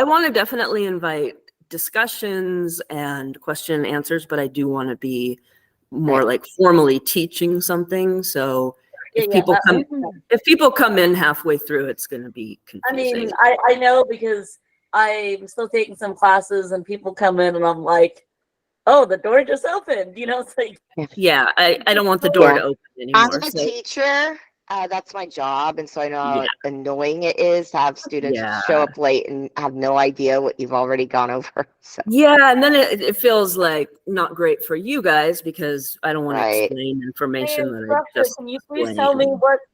want to definitely invite discussions and question and answers, but I do want to be more like formally teaching something. So if people come in halfway through, it's going to be confusing. I mean, I know because I'm still taking some classes and people come in and I'm like, oh, the door just opened. You know, it's like, yeah, I don't want the door to open anymore. As a teacher, that's my job. And so I know how annoying it is to have students show up late and have no idea what you've already gone over. So. Yeah, and then it feels like not great for you guys because I don't want to explain information that I just can you please tell me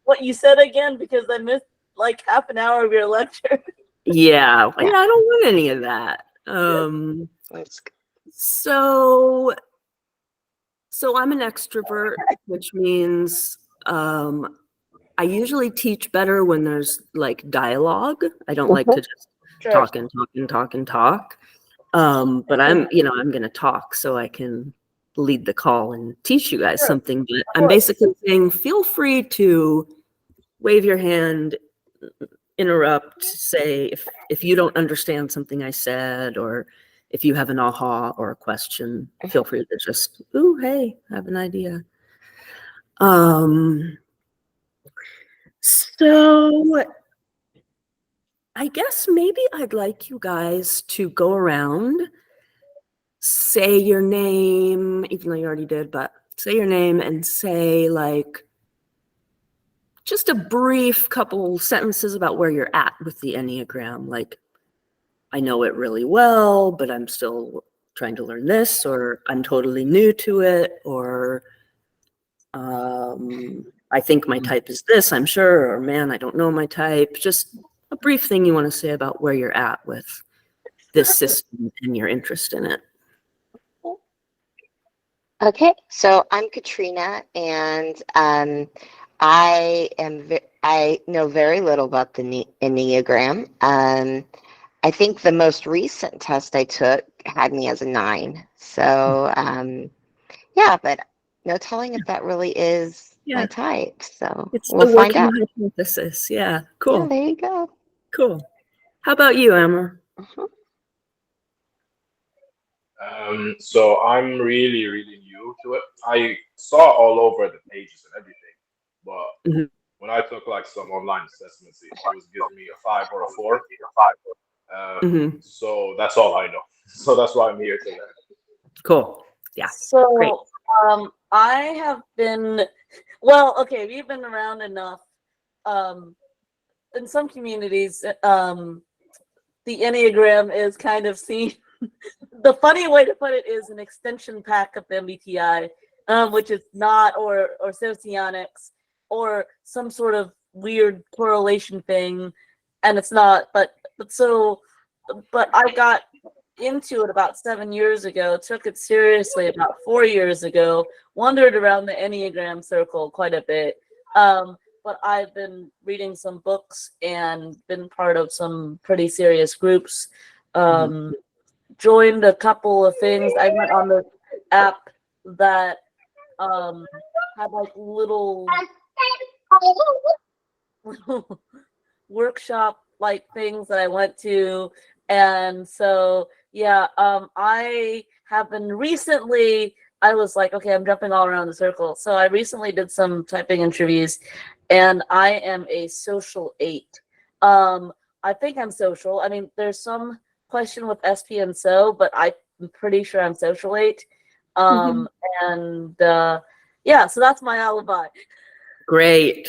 what you said again? Because I missed like half an hour of your lecture. Yeah, I don't want any of that. So I'm an extrovert, which means I usually teach better when there's like dialogue. I don't like to just talk and talk and talk and talk. But I'm going to talk so I can lead the call and teach you guys something. But I'm basically saying, feel free to wave your hand, interrupt, say if you don't understand something I said, or if you have an aha or a question, feel free to just, ooh, hey, I have an idea. So I guess maybe I'd like you guys to go around, say your name, even though you already did, but say your name and say like just a brief couple sentences about where you're at with the Enneagram. Like, I know it really well, but I'm still trying to learn this, or I'm totally new to it, or I think my type is this, I'm sure, or man, I don't know my type. Just a brief thing you want to say about where you're at with this system and your interest in it. Okay, so I'm Katrina, and I know very little about the Enneagram. I think the most recent test I took had me as a 9. So yeah, but no telling if that really is my type. So we'll find out. It's the working hypothesis. Yeah, cool. Yeah, there you go. Cool. How about you, Amber? So I'm really, really new to it. I saw all over the pages and everything, but when I took like some online assessments, it was giving me a 5 or a 4. So that's all I know. So that's why I'm here to learn. Cool. Yeah. So great. I have been, we've been around enough. In some communities, the Enneagram is kind of seen. The funny way to put it is an extension pack of MBTI, which is not, or socionics, or some sort of weird correlation thing, and it's not. But I got into it about 7 years ago, took it seriously about 4 years ago, wandered around the Enneagram circle quite a bit. But I've been reading some books and been part of some pretty serious groups. Joined a couple of things. I went on the app that had like little workshop like things that I went to. And so, I have been recently, I was like, okay, I'm jumping all around the circle. So I recently did some typing interviews, and I am a social 8. I think I'm social. I mean, there's some question with SP and so, but I'm pretty sure I'm social 8. So that's my alibi. Great.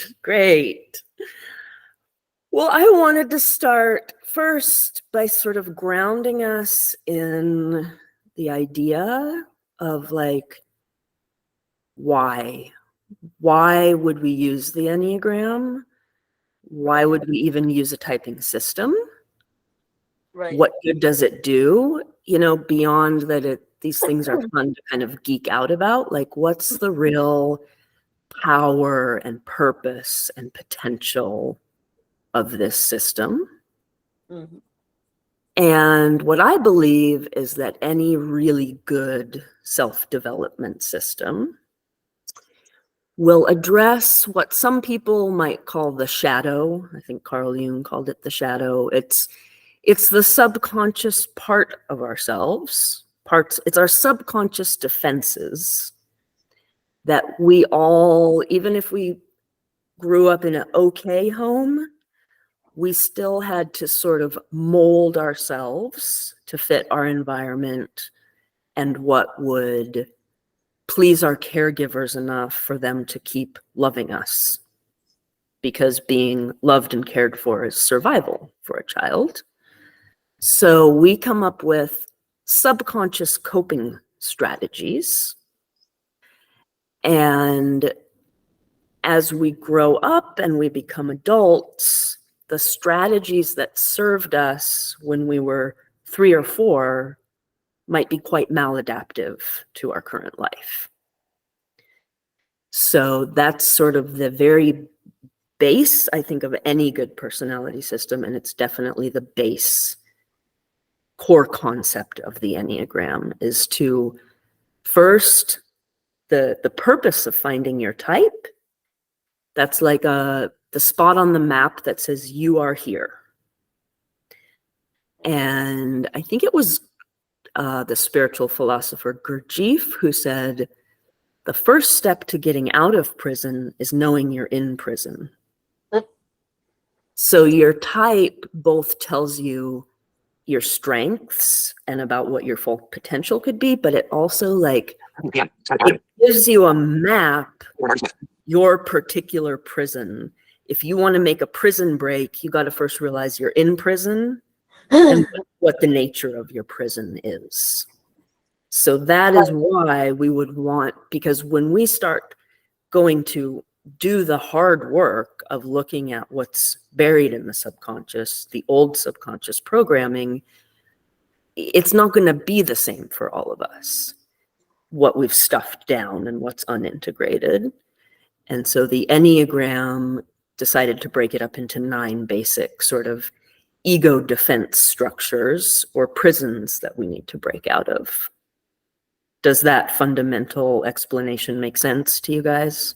Well, I wanted to start first by sort of grounding us in the idea of like, why would we use the Enneagram? Why would we even use a typing system? Right. What good does it do? Beyond that these things are fun to kind of geek out about. Like, what's the real power and purpose and potential of this system? And what I believe is that any really good self-development system will address what some people might call the shadow. I think Carl Jung called it the shadow. It's it's the subconscious part of ourselves, it's our subconscious defenses that we all, even if we grew up in an okay home, we still had to sort of mold ourselves to fit our environment and what would please our caregivers enough for them to keep loving us. Because being loved and cared for is survival for a child. So we come up with subconscious coping strategies. And as we grow up and we become adults, the strategies that served us when we were 3 or 4 might be quite maladaptive to our current life. So that's sort of the very base, I think, of any good personality system, and it's definitely the base core concept of the Enneagram, is to first, the purpose of finding your type, that's like the spot on the map that says you are here. And I think it was the spiritual philosopher Gurdjieff who said, the first step to getting out of prison is knowing you're in prison. So your type both tells you your strengths and about what your full potential could be, but it also it gives you a map, your particular prison. If you want to make a prison break, you got to first realize you're in prison and what the nature of your prison is. So that is why we would want, because when we start going to do the hard work of looking at what's buried in the subconscious, the old subconscious programming, it's not going to be the same for all of us, what we've stuffed down and what's unintegrated. And so the Enneagram decided to break it up into 9 basic sort of ego defense structures or prisons that we need to break out of. Does that fundamental explanation make sense to you guys?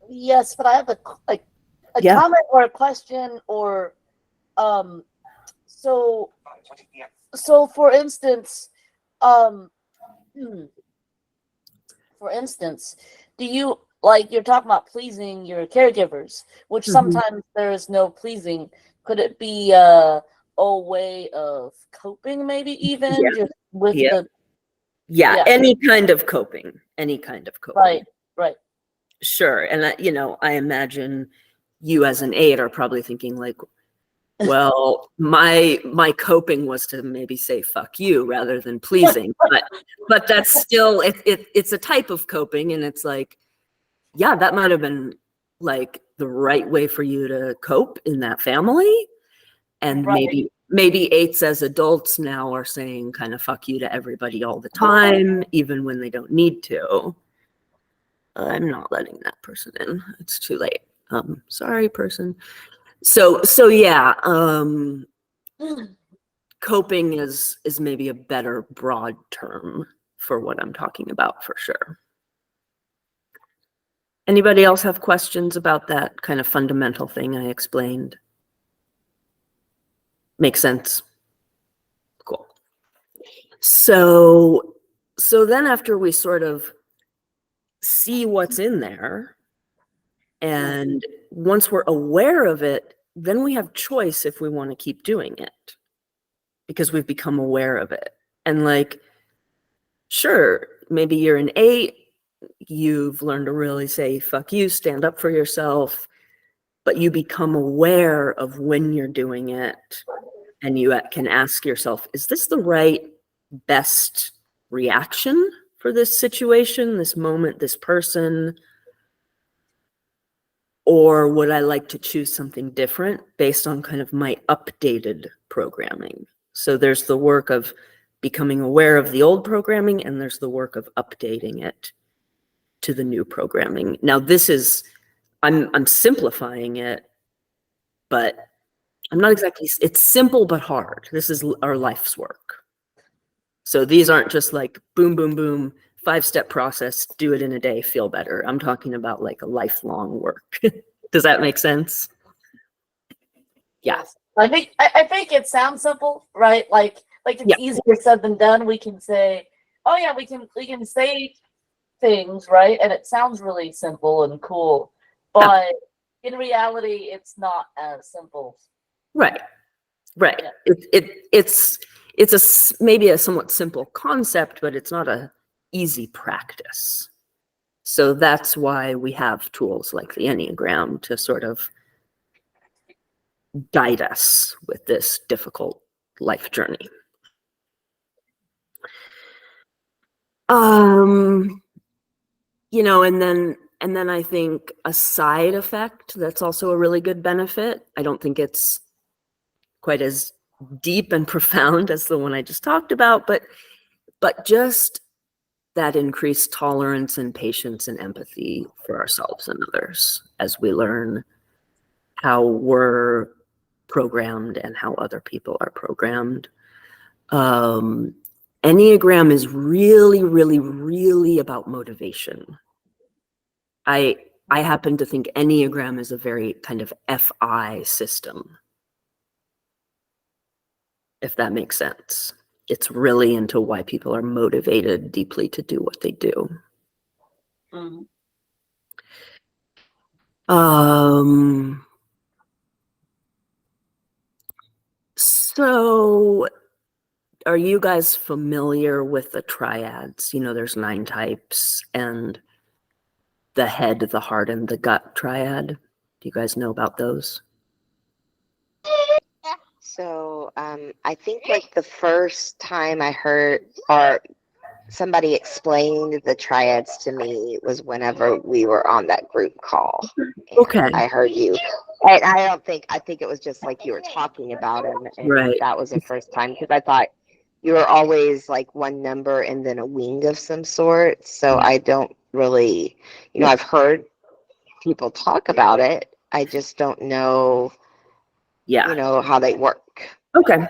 Yes, but I have a comment or a question, or so for instance, do you, like, you're talking about pleasing your caregivers, which sometimes there is no pleasing. Could it be a way of coping, maybe even just with the any kind of coping, right. Sure. And I imagine you as an 8 are probably thinking like, well, my coping was to maybe say fuck you rather than pleasing, but that's still it's a type of coping, and it's like, yeah, that might have been like the right way for you to cope in that family. And maybe 8s as adults now are saying kind of fuck you to everybody all the time, even when they don't need to. I'm not letting that person in. It's too late. Sorry, person. So yeah, coping is maybe a better broad term for what I'm talking about, for sure. Anybody else have questions about that kind of fundamental thing I explained? Make sense? Cool. So then after we sort of see what's in there, and once we're aware of it, then we have choice if we want to keep doing it, because we've become aware of it. And like, sure, maybe you're an 8, you've learned to really say fuck you, stand up for yourself, but you become aware of when you're doing it, and you can ask yourself, is this the right best reaction for this situation, this moment, this person? Or would I like to choose something different based on kind of my updated programming? So there's the work of becoming aware of the old programming, and there's the work of updating it to the new programming. Now this is, I'm simplifying it, but I'm not exactly, it's simple but hard. This is our life's work. So these aren't just like boom, boom, boom, 5-step process, do it in a day, feel better. I'm talking about like a lifelong work. Does that make sense? Yeah. I think it sounds simple, right? Like it's Yeah. easier said than done. We can say, oh yeah, we can say things, right? And it sounds really simple and cool, Yeah. but in reality, it's not as simple. Right. Right. Yeah. It's maybe a somewhat simple concept, but it's not a easy practice. So that's why we have tools like the Enneagram to sort of guide us with this difficult life journey. And then I think a side effect that's also a really good benefit. I don't think it's quite as deep and profound as the one I just talked about, but just that increased tolerance and patience and empathy for ourselves and others as we learn how we're programmed and how other people are programmed. Enneagram is really, really, really about motivation. I happen to think Enneagram is a very kind of FI system, if that makes sense. It's really into why people are motivated deeply to do what they do. Mhm. So are you guys familiar with the triads? You know, there's 9 types, and the head, the heart, and the gut triad. Do you guys know about those? So I think like the first time I heard or somebody explained the triads to me was whenever we were on that group call. And Okay. I heard you. And I think it was just like you were talking about them. And Right. that was the first time because I thought you were always like one number and then a wing of some sort. So I don't really, I've heard people talk about it. I just don't know, Yeah. how they work. Okay.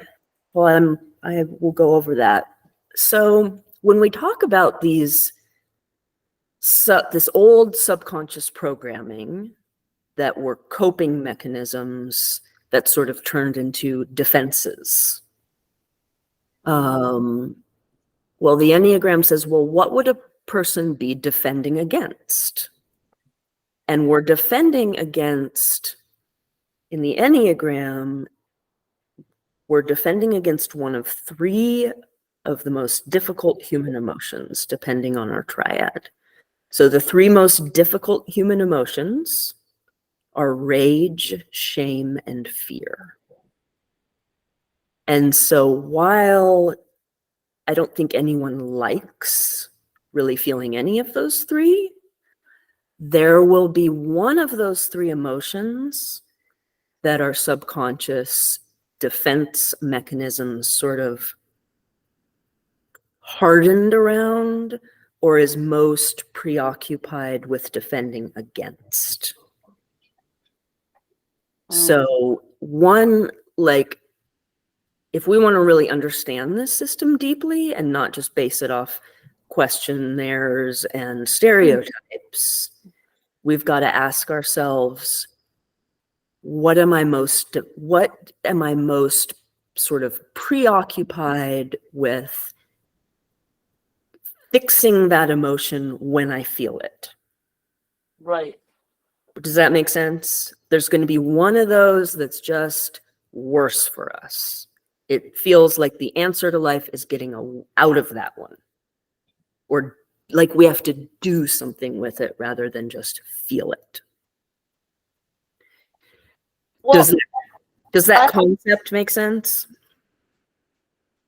Well, I will go over that. So when we talk about this old subconscious programming that were coping mechanisms that sort of turned into defenses. Well, the Enneagram says, well, what would a person be defending against? And we're defending against, in the Enneagram, we're defending against one of 3 of the most difficult human emotions, depending on our triad. So the 3 most difficult human emotions are rage, shame, and fear. And so while I don't think anyone likes really feeling any of those 3, there will be one of those 3 emotions that our subconscious defense mechanisms sort of hardened around or is most preoccupied with defending against. So one, like, if we want to really understand this system deeply and not just base it off questionnaires and stereotypes, we've got to ask ourselves, what am I most sort of preoccupied with fixing that emotion when I feel it? Right. Does that make sense? There's going to be one of those that's just worse for us. It feels like the answer to life is getting out of that one. Or like we have to do something with it rather than just feel it. Well, does that concept make sense?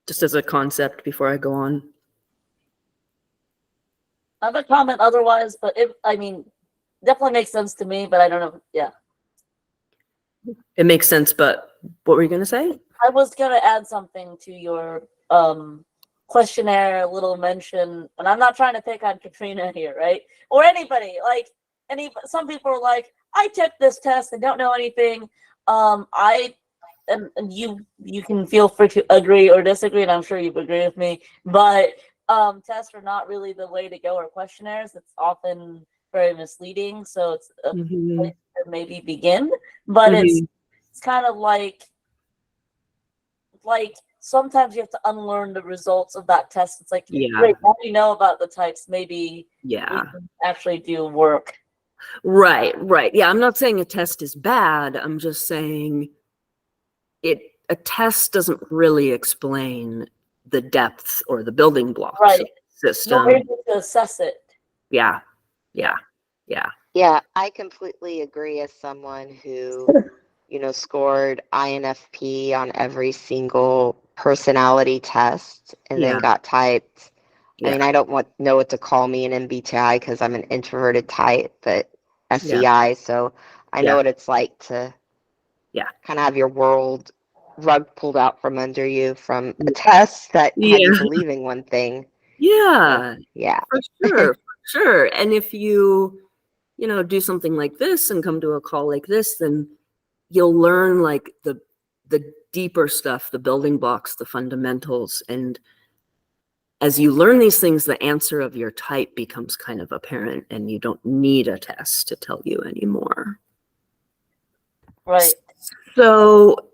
Just as a concept before I go on. I have a comment otherwise, but definitely makes sense to me, but I don't know. Yeah. It makes sense, but what were you going to say? I was going to add something to your questionnaire, little mention, and I'm not trying to pick on Katrina here, right? Or anybody. Some people are like, I took this test and don't know anything. And you can feel free to agree or disagree, and I'm sure you agree with me, but tests are not really the way to go, or questionnaires. It's often very misleading, so it's a place to maybe begin, but it's kind of like like sometimes you have to unlearn the results of that test. It's like, Yeah. great, now we know about the types, maybe we Yeah. can actually do work. Right. Yeah, I'm not saying a test is bad. I'm just saying a test doesn't really explain the depth or the building blocks Right. of the You're system. able to assess it. Yeah. Yeah, I completely agree as someone who, scored INFP on every single personality test and Yeah. then got typed. I mean, Yeah. I don't know what to call me an MBTI because I'm an introverted type, but SEI, so I know Yeah. what it's like to kind of have your world rug pulled out from under you from a test that had you Yeah. believing one thing. Yeah. Yeah. For sure. And if you do something like this and come to a call like this, then you'll learn like the deeper stuff, the building blocks, the fundamentals. And as you learn these things, the answer of your type becomes kind of apparent, and you don't need a test to tell you anymore. Right. So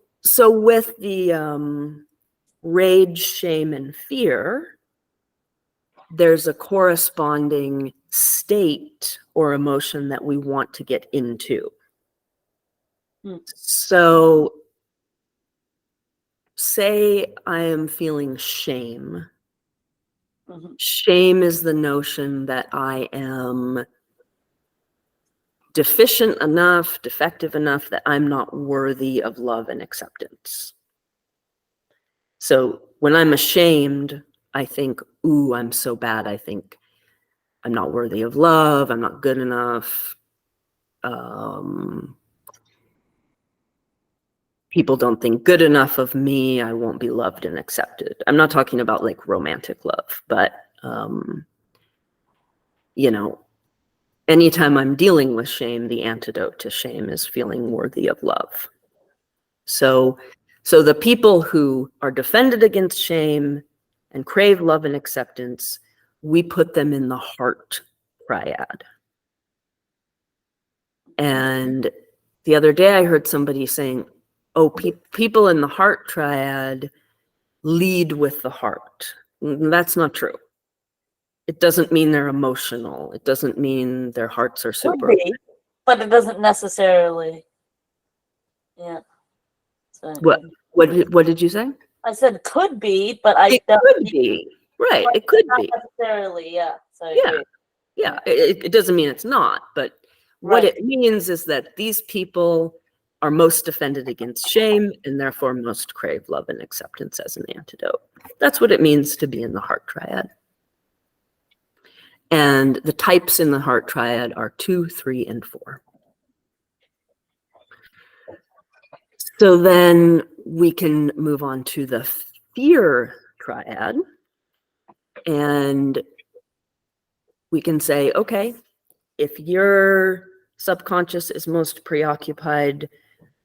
with the rage, shame, and fear, there's a corresponding state or emotion that we want to get into. So say I am feeling shame. Shame is the notion that I am deficient enough, defective enough that I'm not worthy of love and acceptance. So when I'm ashamed, I think, ooh, I'm so bad. I think I'm not worthy of love. I'm not good enough. People don't think good enough of me. I won't be loved and accepted. I'm not talking about like romantic love, but anytime I'm dealing with shame, the antidote to shame is feeling worthy of love. So the people who are defended against shame and crave love and acceptance, we put them in the heart triad. And the other day I heard somebody saying, oh, people in the heart triad lead with the heart. That's not true. It doesn't mean they're emotional. It doesn't mean their hearts are super. Could be, but it doesn't necessarily. Yeah. So, What did you say? I said could be, but It could be. Right. It could not be. necessarily. Yeah. So I Yeah. agree. Yeah. It doesn't mean it's not, but what Right. it means is that these people are most defended against shame and therefore most crave love and acceptance as an antidote. That's what it means to be in the heart triad. And the types in the heart triad are 2, 3, and 4. So then we can move on to the fear triad. And we can say, okay, if your subconscious is most preoccupied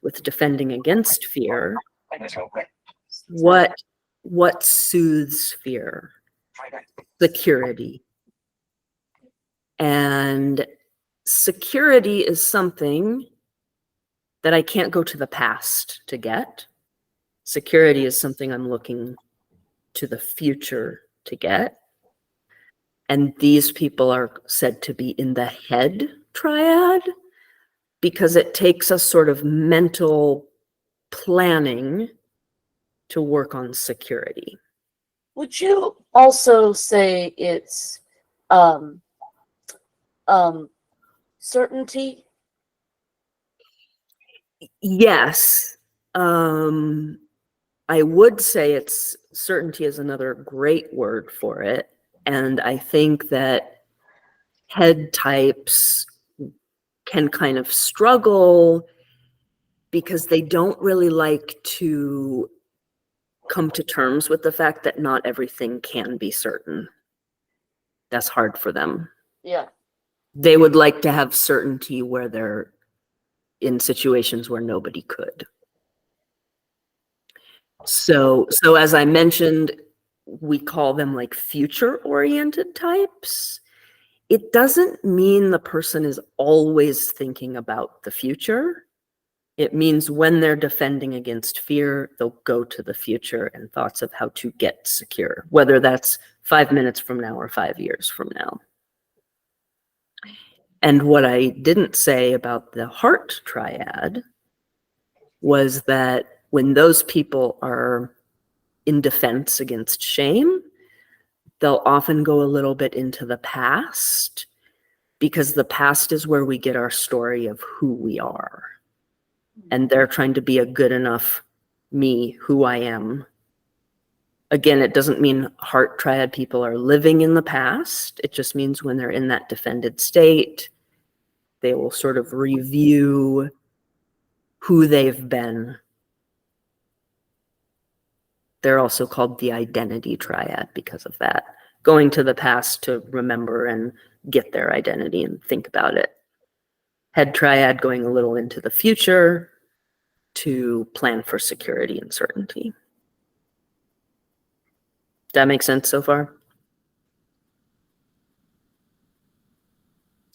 with defending against fear, what soothes fear? Security. And security is something that I can't go to the past to get. Security is something I'm looking to the future to get. And these people are said to be in the head triad because it takes a sort of mental planning to work on security. Would you also say it's certainty? Yes. I would say it's certainty is another great word for it. And I think that head types can kind of struggle because they don't really like to come to terms with the fact that not everything can be certain. That's hard for them. Yeah. They would like to have certainty where they're in situations where nobody could. So as I mentioned, we call them like future-oriented types. It doesn't mean the person is always thinking about the future. It means when they're defending against fear, they'll go to the future and thoughts of how to get secure, whether that's 5 minutes from now or 5 years from now. And what I didn't say about the heart triad was that when those people are in defense against shame, they'll often go a little bit into the past, because the past is where we get our story of who we are. And they're trying to be a good enough me, who I am. Again, it doesn't mean heart triad people are living in the past. It just means when they're in that defended state, they will sort of review who they've been. They're also called the identity triad because of that. Going to the past to remember and get their identity and think about it. Head triad going a little into the future to plan for security and certainty. That make sense so far?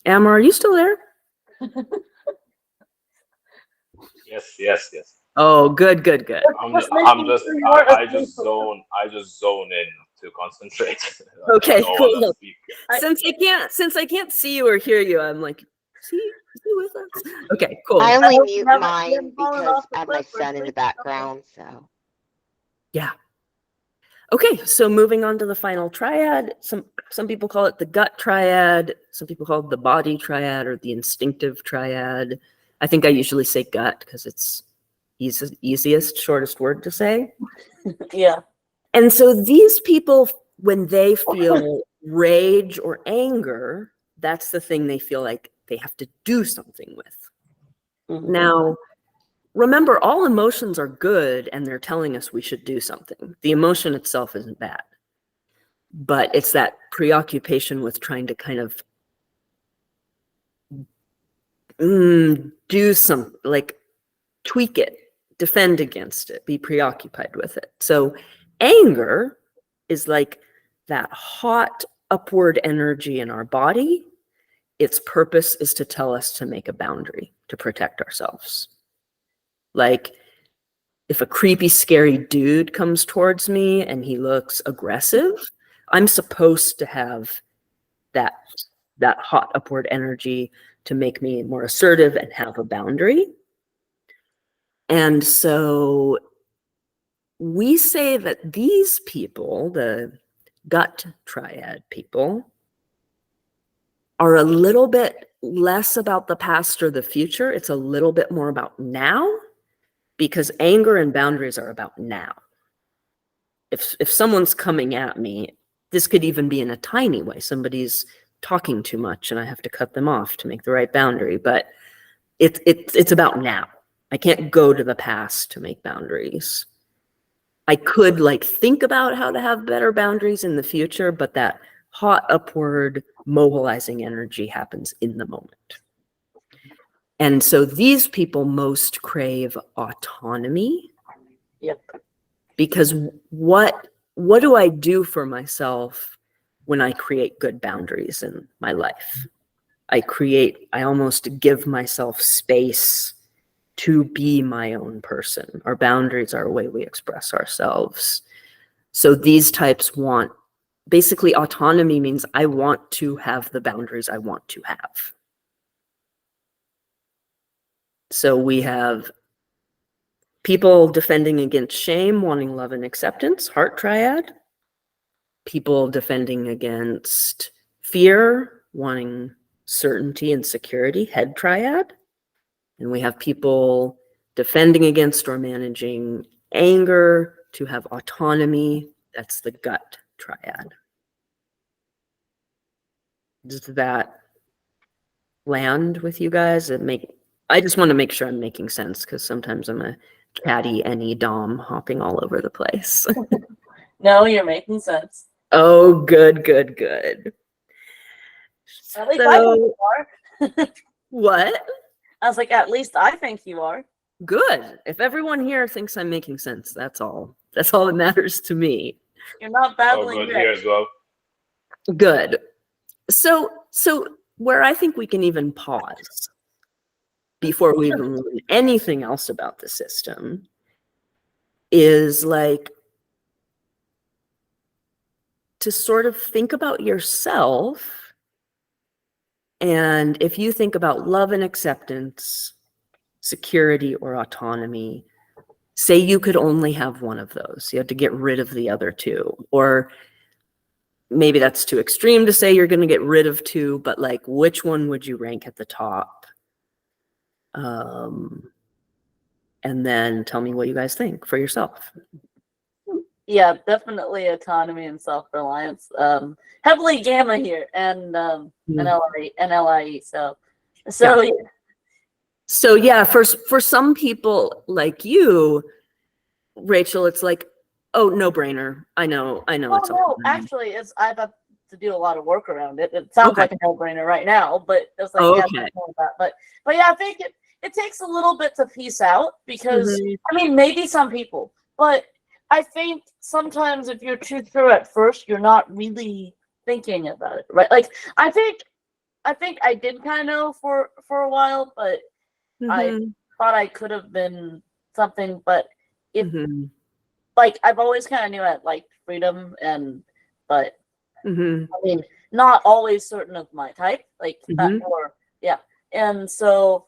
Emma, are you still there? Yes. Oh, good. I just zone in to concentrate. Okay, I don't cool. wanna speak. Since I can't see you or hear you, I'm like, is he with us? Okay, cool. I only hope mute you haven't mine been falling because off the I have my cliff or son in the something. background. So Yeah. Okay, so moving on to the final triad. Some people call it the gut triad. Some people call it the body triad or the instinctive triad. I think I usually say gut because it's easiest, shortest word to say. Yeah. And so these people, when they feel rage or anger, that's the thing they feel like they have to do something with. Mhm. Now, remember, all emotions are good and they're telling us we should do something. The emotion itself isn't bad, but it's that preoccupation with trying to kind of do something, like tweak it, defend against it, be preoccupied with it. So anger is like that hot upward energy in our body. Its purpose is to tell us to make a boundary, to protect ourselves. Like if a creepy, scary dude comes towards me and he looks aggressive, I'm supposed to have that hot upward energy to make me more assertive and have a boundary. And so we say that these people, the gut triad people, are a little bit less about the past or the future. It's a little bit more about now, because anger and boundaries are about now. If someone's coming at me, this could even be in a tiny way. Somebody's talking too much and I have to cut them off to make the right boundary, but it's about now. I can't go to the past to make boundaries. I could like think about how to have better boundaries in the future, but that hot upward mobilizing energy happens in the moment. And so these people most crave autonomy. Yep. Because what do I do for myself when I create good boundaries in my life? I almost give myself space to be my own person. Our boundaries are a way we express ourselves. So these types want, basically autonomy means I want to have the boundaries I want to have. So we have people defending against shame, wanting love and acceptance, heart triad. People defending against fear, wanting certainty and security, head triad. And we have people defending against or managing anger to have autonomy. That's the gut triad. Does that land with you guys? I just want to make sure I'm making sense because sometimes I'm a chatty any dom hopping all over the place. No, you're making sense. Oh, good. At least I think you are. What? I was like, at least I think you are. Good. If everyone here thinks I'm making sense, that's all. That's all that matters to me. You're not Oh, battling good Rick. here as well. Good. So where I think we can even pause before we even learn anything else about the system, is like to sort of think about yourself. And if you think about love and acceptance, security or autonomy, say you could only have one of those. You have to get rid of the other two. Or maybe that's too extreme to say you're going to get rid of two, but like which one would you rank at the top? And then tell me what you guys think for yourself. Yeah, definitely autonomy and self-reliance. Heavily gamma here and NLIE. So Yeah. So yeah, for some people like you, Rachel, it's like, oh, no brainer. I know. Oh It's no, actually, I've had to do a lot of work around it. It sounds Okay. like a no-brainer right now, but it's like, yeah, Okay. but yeah, I think it takes a little bit to piece out because Mhm. I mean, maybe some people, but I think sometimes if you're too sure at first, you're not really thinking about it, right? Like I think I did kind of know for a while, but I Mhm. thought I could have been something, but if Mhm. like I've always kind of knew I liked freedom but Mhm. I mean not always certain of my type, like Mhm. or yeah. And so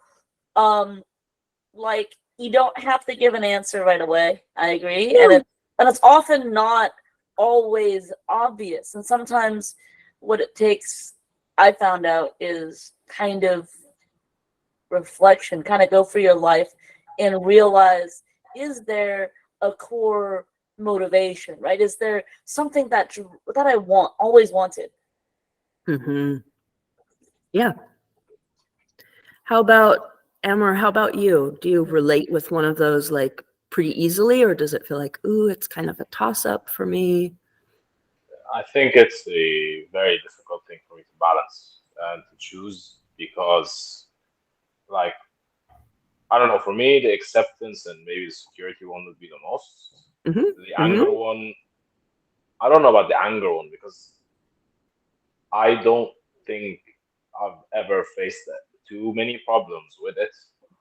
like you don't have to give an answer right away. I agree. Yeah. And it's often not always obvious. And sometimes what it takes, I found out, is kind of reflection, kind of go through your life and realize, is there a core motivation, right? Is there something that I always wanted? Mhm. Yeah. How about Emmer? How about you? Do you relate with one of those like pretty easily, or does it feel like, ooh, it's kind of a toss-up for me? I think it's a very difficult thing for me to balance and to choose because, like, I don't know, for me, the acceptance and maybe the security one would be the most. Mhm. The anger one, I don't know about the anger one because I don't think I've ever faced too many problems with it.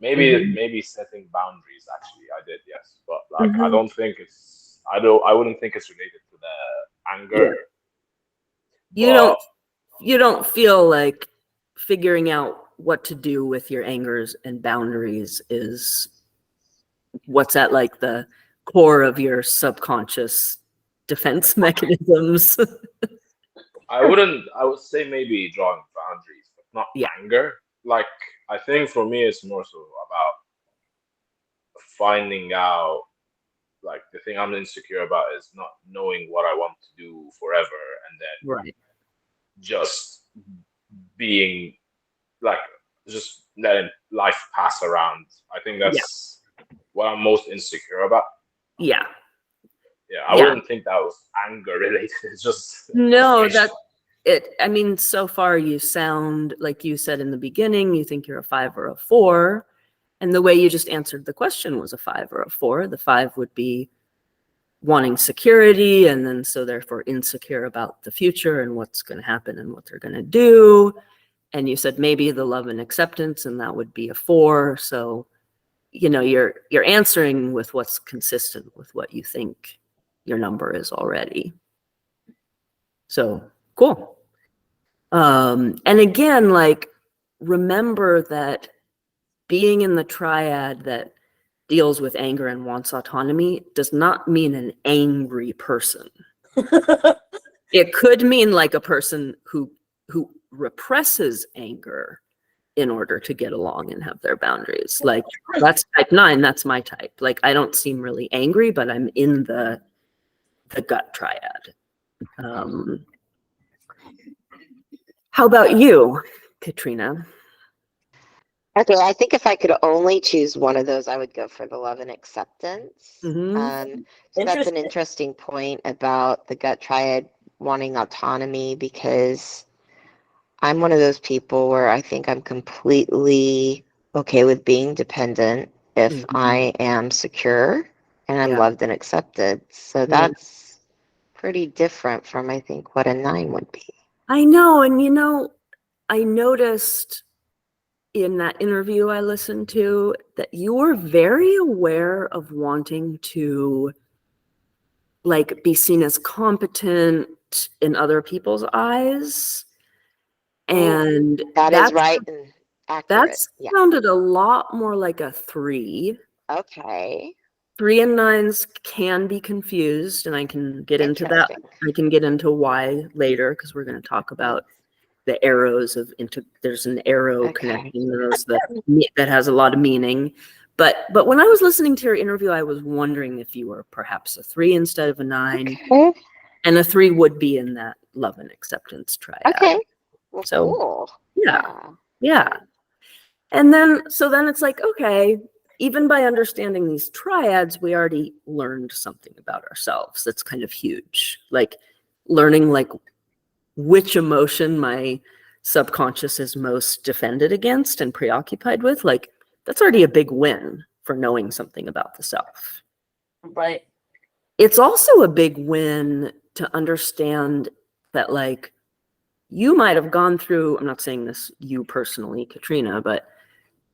Mhm. Maybe setting boundaries actually I did, yes. But like I Mhm. don't think it's I wouldn't think it's related to the anger. Yeah. You But don't you don't feel like figuring out what to do with your angers and boundaries is what's at like the core of your subconscious defense mechanisms. I would say maybe drawing boundaries, but not Yeah. anger. Like I think for me it's more so about finding out like the thing I'm insecure about is not knowing what I want to do forever and then Right. just being like just letting life pass around. I think Yeah. that's what I'm most insecure about. Yeah. Yeah, I Yeah. wouldn't think that was anger related. It's just No, frustration. that it, I mean, so far you sound like you said in the beginning, you think you're a 5 or a 4. And the way you just answered the question was a 5 or a 4. The 5 would be wanting security, and then so therefore insecure about the future and what's going to happen and what they're going to do. And you said maybe the love and acceptance, and that would be a 4. So, you know, you're answering with what's consistent with what you think your number is already. So cool. And again, like, remember that being in the triad that deals with anger and wants autonomy does not mean an angry person. It could mean like a person who represses anger in order to get along and have their boundaries. Like that's type 9, that's my type. Like I don't seem really angry, but I'm in the gut triad. How about you, Katrina? Okay, I think if I could only choose one of those, I would go for the love and acceptance. Mm-hmm. So that's an Interesting. interesting point about the gut triad wanting autonomy because I'm one of those people where I think I'm completely okay with being dependent if Mm-hmm. I am secure and I'm Yeah. loved and accepted. So Mm. that's pretty different from I think what a 9 would be. I know, and you know, I noticed in that interview I listened to that you were very aware of wanting to like be seen as competent in other people's eyes. And That is right and accurate. that Yeah. sounded a lot more like a 3. Okay. 3 and 9s can be confused, and I can get into that. Interesting. I can get into why later because we're going to talk about the arrows of there's an arrow Okay. connecting those that has a lot of meaning. But when I was listening to your interview, I was wondering if you were perhaps a 3 instead of a 9. Okay. And a 3 would be in that love and acceptance triad. Okay. Well, So, cool. Yeah. And then it's like, okay, even by understanding these triads, we already learned something about ourselves. That's kind of huge. Like learning like which emotion my subconscious is most defended against and preoccupied with. Like that's already a big win for knowing something about the self. Right. It's also a big win to understand that like you might have gone through, I'm not saying this you personally, Katrina, but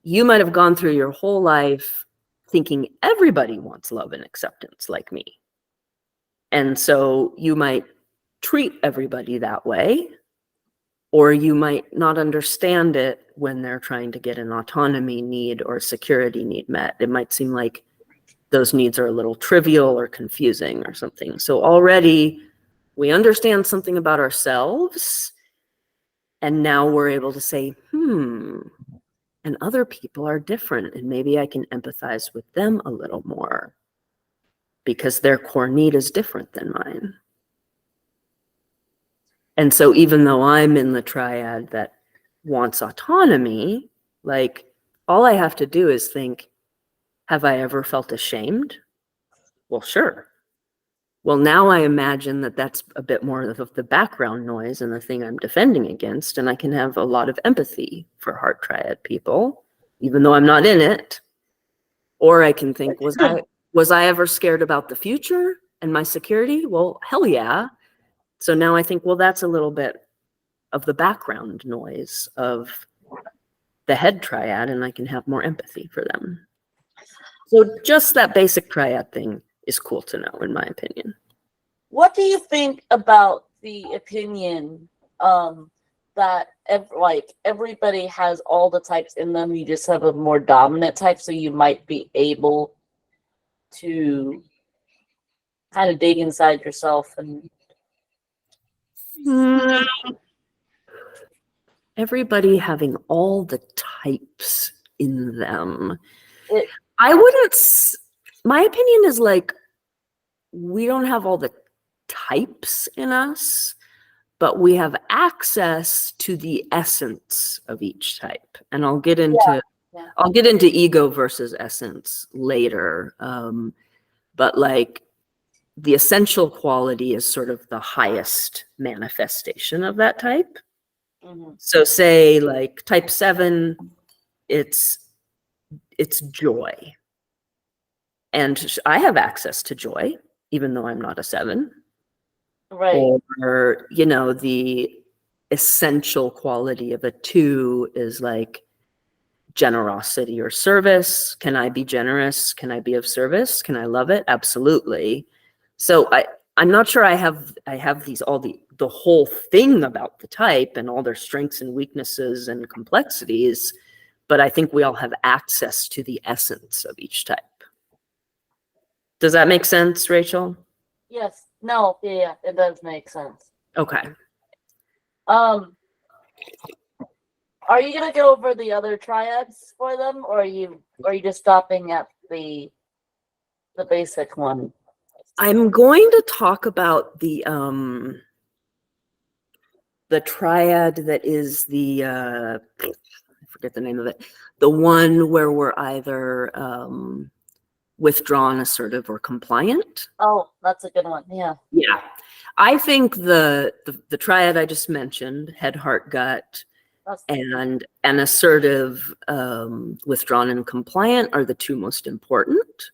you might have gone through your whole life thinking everybody wants love and acceptance like me. And so you might treat everybody that way, or you might not understand it when they're trying to get an autonomy need or security need met. It might seem like those needs are a little trivial or confusing or something. So already we understand something about ourselves, and now we're able to say, and other people are different, and maybe I can empathize with them a little more because their core need is different than mine. And so even though I'm in the triad that wants autonomy, like all I have to do is think, have I ever felt ashamed? Well, sure. Well, now I imagine that that's a bit more of the background noise and the thing I'm defending against, and I can have a lot of empathy for heart triad people, even though I'm not in it. Or I can think, was I ever scared about the future and my security? Well, hell yeah. So now I think, well, that's a little bit of the background noise of the head triad, and I can have more empathy for them. So just that basic triad thing is cool to know, in my opinion. What do you think about the opinion that everybody has all the types in them? You just have a more dominant type, so you might be able to kind of dig inside yourself and everybody having all the types in them. I wouldn't. My opinion is like we don't have all the types in us, but we have access to the essence of each type. And I'll get into ego versus essence later. But like the essential quality is sort of the highest manifestation of that type. Mm-hmm. So say like type 7, it's joy. And I have access to joy, even though I'm not a 7. Right. Or, the essential quality of a 2 is like generosity or service. Can I be generous? Can I be of service? Can I love it? Absolutely. So I'm not sure I have the whole thing about the type and all their strengths and weaknesses and complexities, but I think we all have access to the essence of each type. Does that make sense, Rachel? Yes. No. Yeah, it does make sense. Okay. Are you gonna go over the other triads for them, or are you just stopping at the basic one? I'm going to talk about the triad that is I forget the name of it. The one where we're either withdrawn, assertive, or compliant. Oh, that's a good one. Yeah. Yeah. I think the triad I just mentioned, head, heart, gut, and assertive, withdrawn, and compliant are the 2 most important.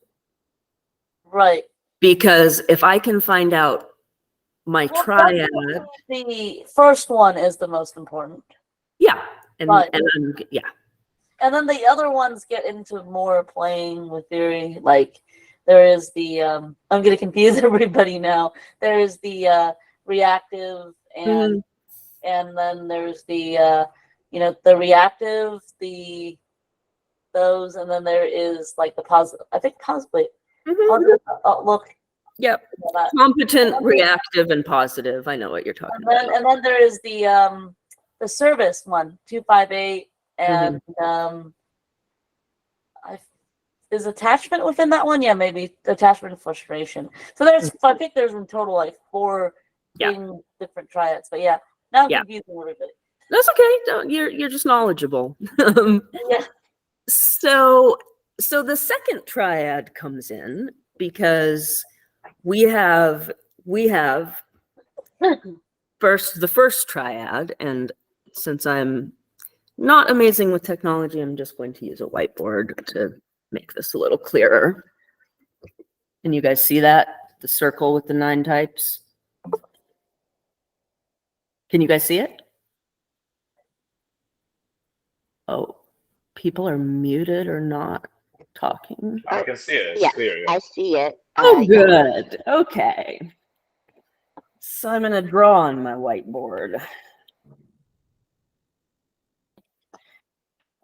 Right. Because if I can find out my triad, the first one is the most important. yeah, and And then the other ones get into more playing with theory. Like there is the I'm gonna confuse everybody now. There is the reactive and then there's the the reactive, those, and then there is like the positive. I think possibly positive outlook. Yep. That. Competent, reactive, and positive. I know what you're talking about. And then there is the service one, 258, and is attachment within that one? Yeah, maybe attachment and frustration. So I think there's in total like 4 different triads. But yeah, now I'm confusing everybody. That's okay. No, you're just knowledgeable. Yeah. So the second triad comes in because we have the first triad, and since I'm not amazing with technology, I'm just going to use a whiteboard to make this a little clearer. Can you guys see that? The circle with the 9 types? Can you guys see it? Oh, people are muted or not talking. I can see it. It's Yeah, clear. Yeah. I see it. Oh, good. Okay. So I'm going to draw on my whiteboard.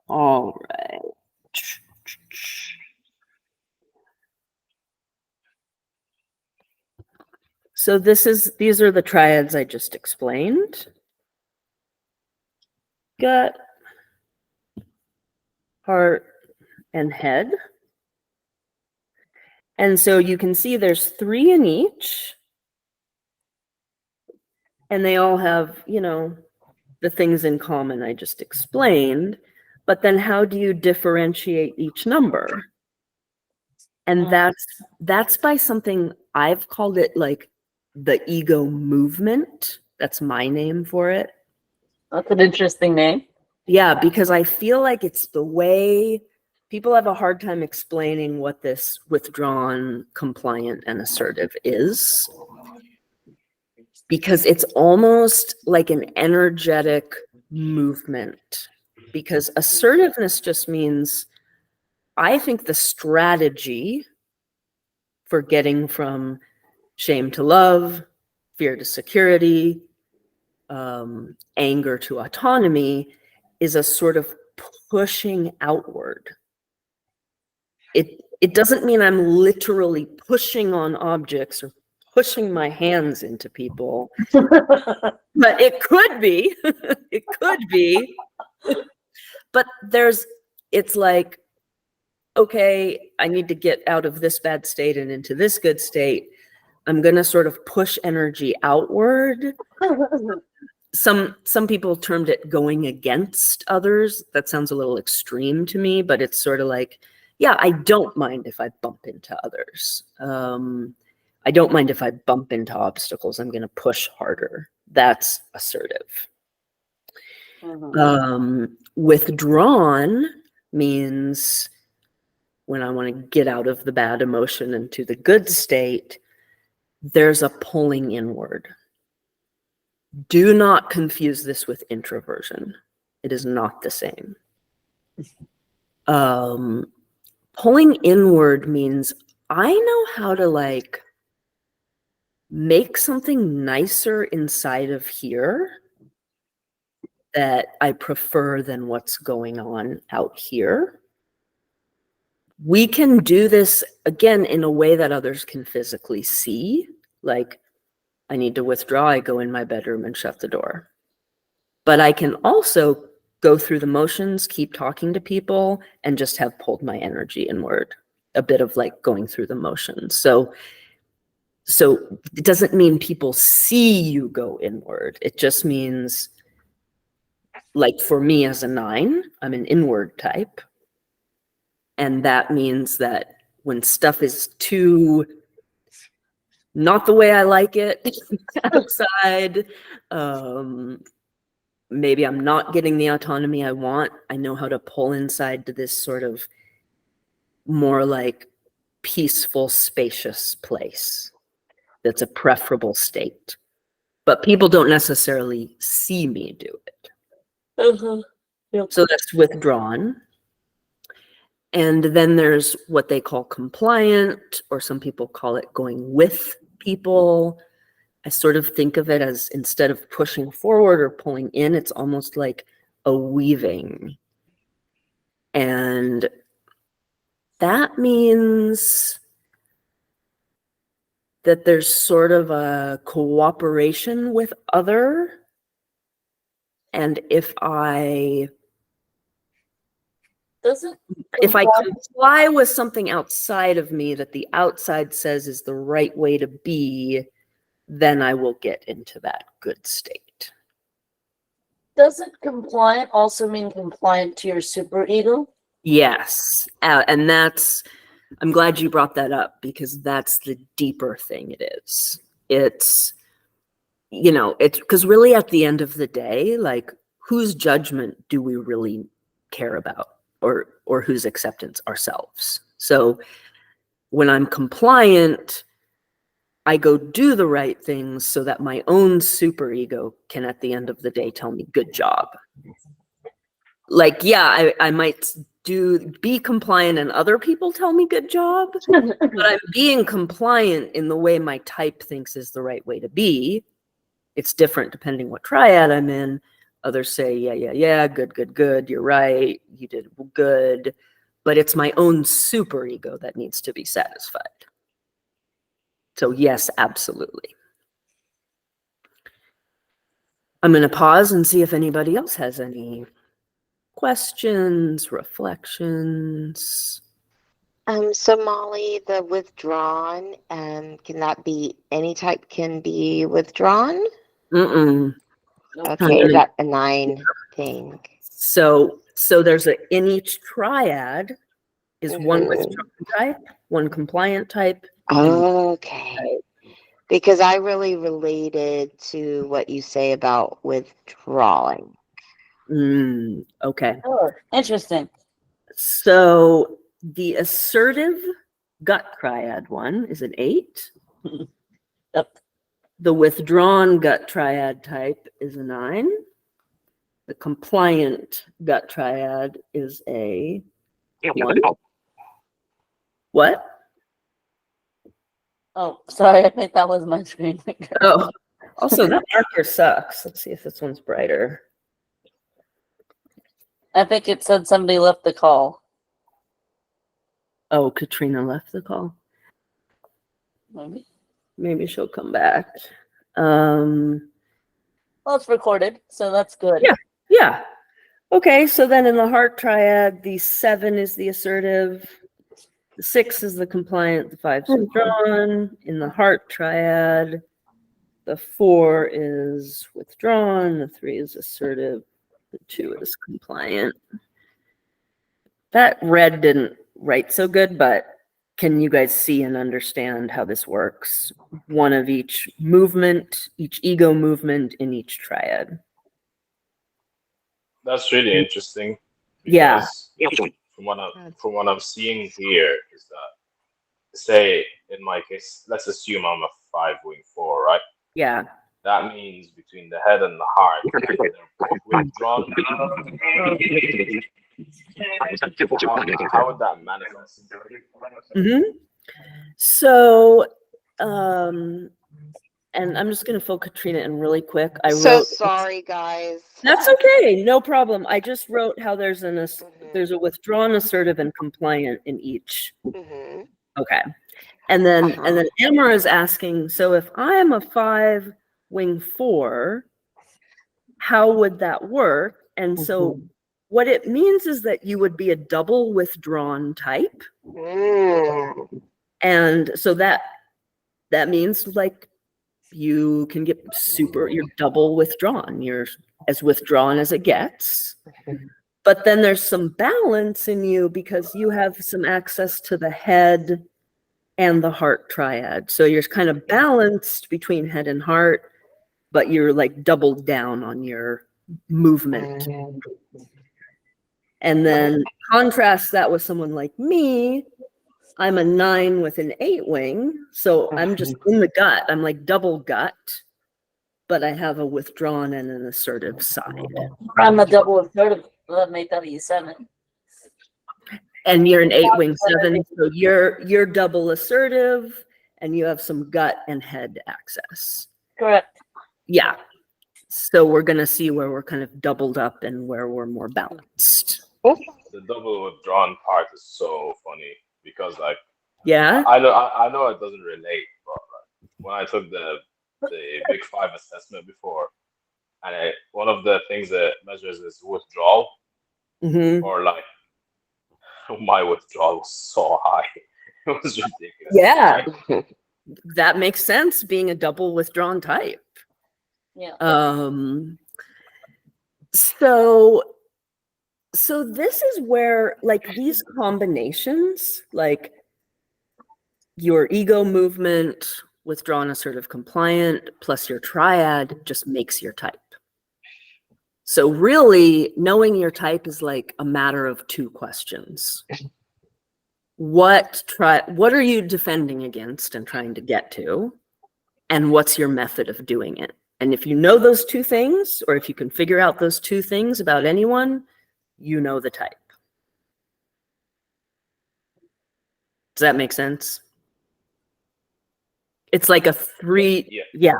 All right. So these are the triads I just explained. Gut, heart, and head. And so you can see there's 3 in each. And they all have, the things in common I just explained. But then how do you differentiate each number? And that's by something I've called it like the ego movement. That's my name for it. That's an interesting name. Yeah, because I feel like it's the way people have a hard time explaining what this withdrawn, compliant, and assertive is. Because it's almost like an energetic movement. Because assertiveness just means, I think the strategy for getting from shame to love, fear to security, anger to autonomy is a sort of pushing outward. It doesn't mean I'm literally pushing on objects or pushing my hands into people, but it could be. It could be. But it's like, okay, I need to get out of this bad state and into this good state. I'm going to sort of push energy outward. Some people termed it going against others. That sounds a little extreme to me, but it's sort of like, yeah, I don't mind if I bump into others. I don't mind if I bump into obstacles. I'm going to push harder. That's assertive. Withdrawn means when I want to get out of the bad emotion into the good state, there's a pulling inward. Do not confuse this with introversion. It is not the same. Pulling inward means I know how to like make something nicer inside of here that I prefer than what's going on out here. We can do this, again, in a way that others can physically see. Like, I need to withdraw, I go in my bedroom and shut the door. But I can also go through the motions, keep talking to people, and just have pulled my energy inward. A bit of like going through the motions. So it doesn't mean people see you go inward. It just means, like for me as a 9, I'm an inward type. And that means that when stuff is too not the way I like it outside, maybe I'm not getting the autonomy I want, I know how to pull inside to this sort of more like peaceful, spacious place that's a preferable state. But people don't necessarily see me do it. Yep. So that's withdrawn. And then there's what they call compliant, or some people call it going with people. I sort of think of it as, instead of pushing forward or pulling in, it's almost like a weaving. And that means that there's sort of a cooperation with other. And if I Doesn't comply with something outside of me that the outside says is the right way to be, then I will get into that good state. doesn't compliant also mean compliant to your superego? Yes. And that's, I'm glad you brought that up, because that's the deeper thing it is. It's, you know, it's because really at the end of the day, like, whose judgment do we really care about, or whose acceptance? Ourselves. So when I'm compliant, I go do the right things so that my own superego can at the end of the day tell me good job. Like, yeah, I might be compliant and other people tell me good job, but I'm being compliant in the way my type thinks is the right way to be. It's different depending what triad I'm in. Others say, yeah, good, you're right, you did good. But it's my own superego that needs to be satisfied. So yes, absolutely. I'm going to pause and see if anybody else has any questions, reflections. So Molly, the withdrawn, can that be any type can be withdrawn? Mm-mm. Okay, is that a 9 thing? So there's in each triad is one withdrawn type, one compliant type. Okay. Because I really related to what you say about withdrawing. Okay. Oh, interesting. So the assertive gut triad one is an 8. Yep. The withdrawn gut triad type is a 9. The compliant gut triad is a 1. What? Oh, sorry, I think that was my screen. Oh, also that marker sucks. Let's see if this one's brighter. I think it said somebody left the call. Oh, Katrina left the call. Maybe she'll come back. Well, it's recorded, so that's good. Yeah. Okay, so then in the heart triad, the 7 is the assertive, the 6 is the compliant, the 5 is withdrawn. In the heart triad, the 4 is withdrawn, the 3 is assertive, the 2 is compliant. That red didn't write so good, but can you guys see and understand how this works? One of each movement, each ego movement in each triad. That's really interesting. Yeah. From what I'm seeing here is that, say in my case, let's assume I'm a 5 wing 4, right? Yeah. That means between the head and the heart, they're both withdrawn. How would that manifest? So, and I'm just going to fill Katrina in really quick. Sorry, guys. That's okay. No problem. I just wrote how there's a withdrawn, assertive, and compliant in each. Okay. And then Emma is asking, so if I'm a 5 wing 4, how would that work? And so what it means is that you would be a double withdrawn type. And so that means like you can get you're double withdrawn. You're as withdrawn as it gets. But then there's some balance in you because you have some access to the head and the heart triad. So you're kind of balanced between head and heart, but you're like doubled down on your movement. And then contrast that with someone like me. I'm a 9 with an 8 wing. So I'm just in the gut. I'm like double gut, but I have a withdrawn and an assertive side. I'm a double assertive. That made that E7. And you're an 8-wing-7, so you're double assertive, and you have some gut and head access. Correct. Yeah. So we're gonna see where we're kind of doubled up and where we're more balanced. The double withdrawn part is so funny because like Yeah. I know it doesn't relate, but like, when I took the Big Five assessment before, and one of the things that measures is withdrawal, Mm-hmm. or like my withdrawal was so high, it was ridiculous. Yeah. That makes sense, being a double withdrawn type. Yeah. So this is where, like, these combinations, like your ego movement, withdrawn, assertive, compliant, plus your triad just makes your type. So really, knowing your type is like a matter of two questions. What are you defending against and trying to get to? And what's your method of doing it? And if you know those two things, or if you can figure out those two things about anyone, you know the type. Does that make sense? It's like a three. Yeah.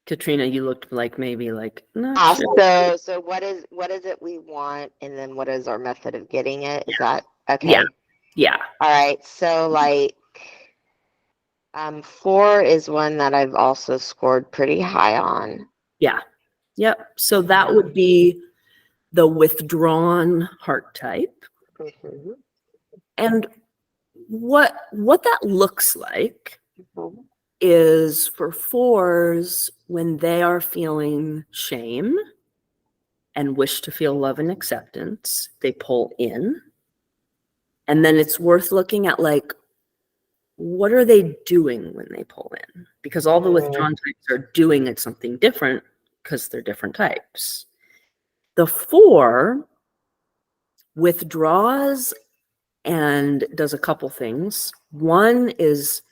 Katrina, you looked like maybe like not sure. So what is it we want, and then what is our method of getting it? Is that okay? Yeah. All right. So like 4 is one that I've also scored pretty high on. Yeah. Yep. So that would be the withdrawn heart type. Mm-hmm. And what that looks like is for 4s, when they are feeling shame and wish to feel love and acceptance, they pull in. And then it's worth looking at, like, what are they doing when they pull in? Because all the withdrawn types are doing it something different because they're different types. The 4 withdraws and does a couple things. One is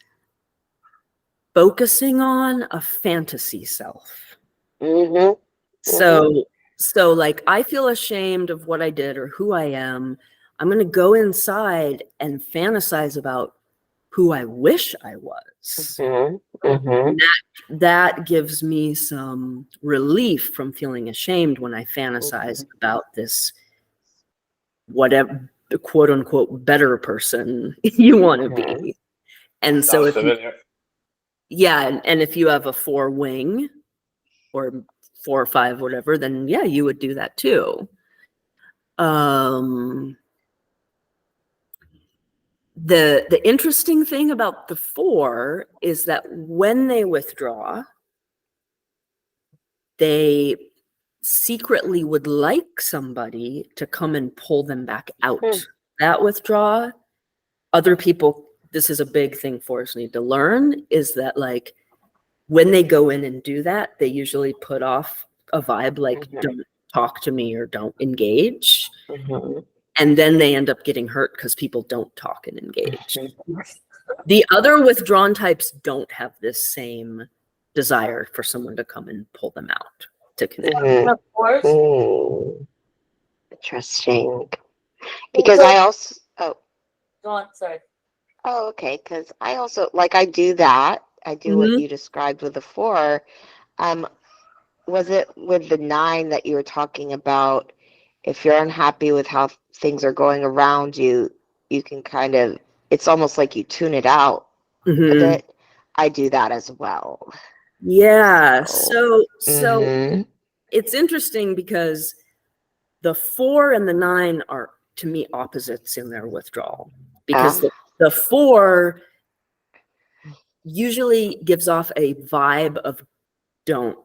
focusing on a fantasy self. Mm-hmm. So like, I feel ashamed of what I did or who I am. I'm going to go inside and fantasize about who I wish I was. Mm-hmm. Mm-hmm. That gives me some relief from feeling ashamed when I fantasize about this, whatever, quote unquote, better person you want to be. And so if and if you have a 4-wing or 4 or 5, whatever, then yeah, you would do that too. The interesting thing about the 4 is that when they withdraw, they secretly would like somebody to come and pull them back out. That withdraw, other people, this is a big thing 4s need to learn, is that, like, when they go in and do that, they usually put off a vibe like, don't talk to me or don't engage. And then they end up getting hurt because people don't talk and engage. The other withdrawn types don't have this same desire for someone to come and pull them out to connect. Of course. Interesting. Because I also Go on, sorry. Oh, okay. Because I also, like, I do that. I do what you described with the 4. Was it with the 9 that you were talking about? If you're unhappy with how things are going around you, you can kind of, it's almost like you tune it out a bit. I do that as well. Yeah. So it's interesting because the 4 and the 9 are, to me, opposites in their withdrawal, because the 4 usually gives off a vibe of don't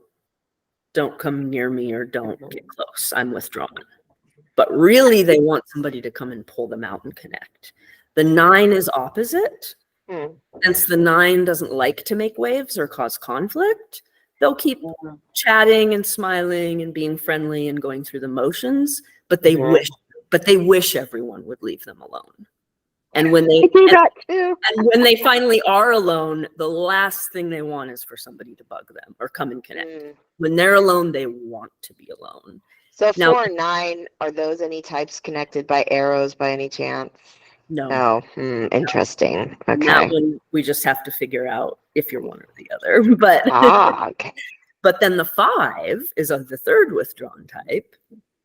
come near me or don't get close. I'm withdrawn. But really, they want somebody to come and pull them out and connect. The 9 is opposite. Since the 9 doesn't like to make waves or cause conflict, they'll keep chatting and smiling and being friendly and going through the motions, but they wish everyone would leave them alone. And when they do that too. And when they finally are alone, the last thing they want is for somebody to bug them or come and connect. When they're alone, they want to be alone. So Now- 4 and 9, are those any types connected by arrows by any chance? No. Oh, interesting. And that Okay. one we just have to figure out if you're one or the other. But Ah, okay. but then the 5 is of the third withdrawn type.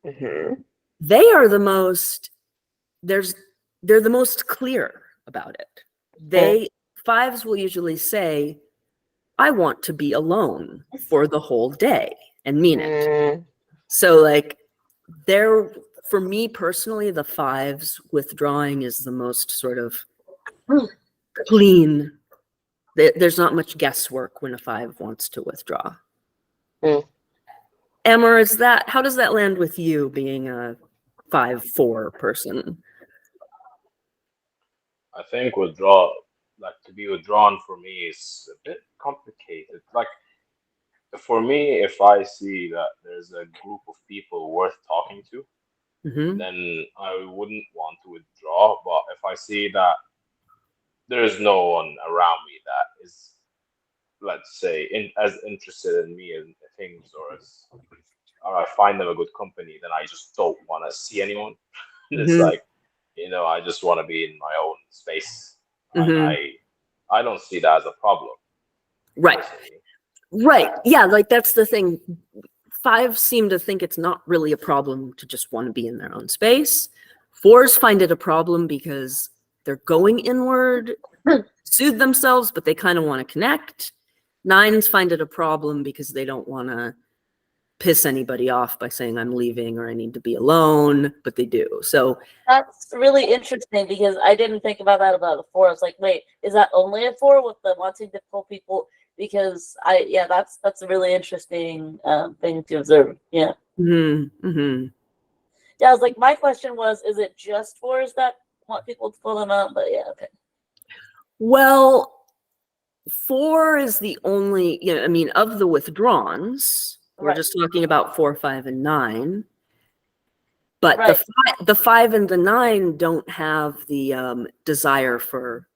Hmm. They are the most they're the most clear about it. They 5s will usually say, I want to be alone for the whole day and mean it. Mm, So like they're, for me personally, the 5s withdrawing is the most sort of clean. There's not much guesswork when a 5 wants to withdraw. Mm. Emma, how does that land with you being a 5-4 person? I think to be withdrawn for me is a bit complicated. Like for me, if I see that there's a group of people worth talking to, Mm-hmm. then I wouldn't want to withdraw. But if I see that there's no one around me that is, let's say, as interested in me in things, or I find them a good company, then I just don't want to see anyone. It's Mm-hmm. like, I just want to be in my own space. Mm-hmm. I don't see that as a problem. Right. Personally. Right. Yeah, like that's the thing. 5s seem to think it's not really a problem to just want to be in their own space. 4s find it a problem because they're going inward, soothe themselves, but they kind of want to connect. 9s find it a problem because they don't want to piss anybody off by saying I'm leaving or I need to be alone, but they do. So That's really interesting because I didn't think about that about a 4. I was like, wait, is that only a 4 with the wanting to pull people? Because that's a really interesting thing to observe. Yeah. mm-hmm, mm-hmm. Yeah, I was like, my question was, is it just 4s that want people to pull them out? But yeah, okay. Well, 4 is the only, I mean, of the withdrawns, we're Right. just talking about 4, 5, and 9. But Right. the 5 and the 9 don't have the desire for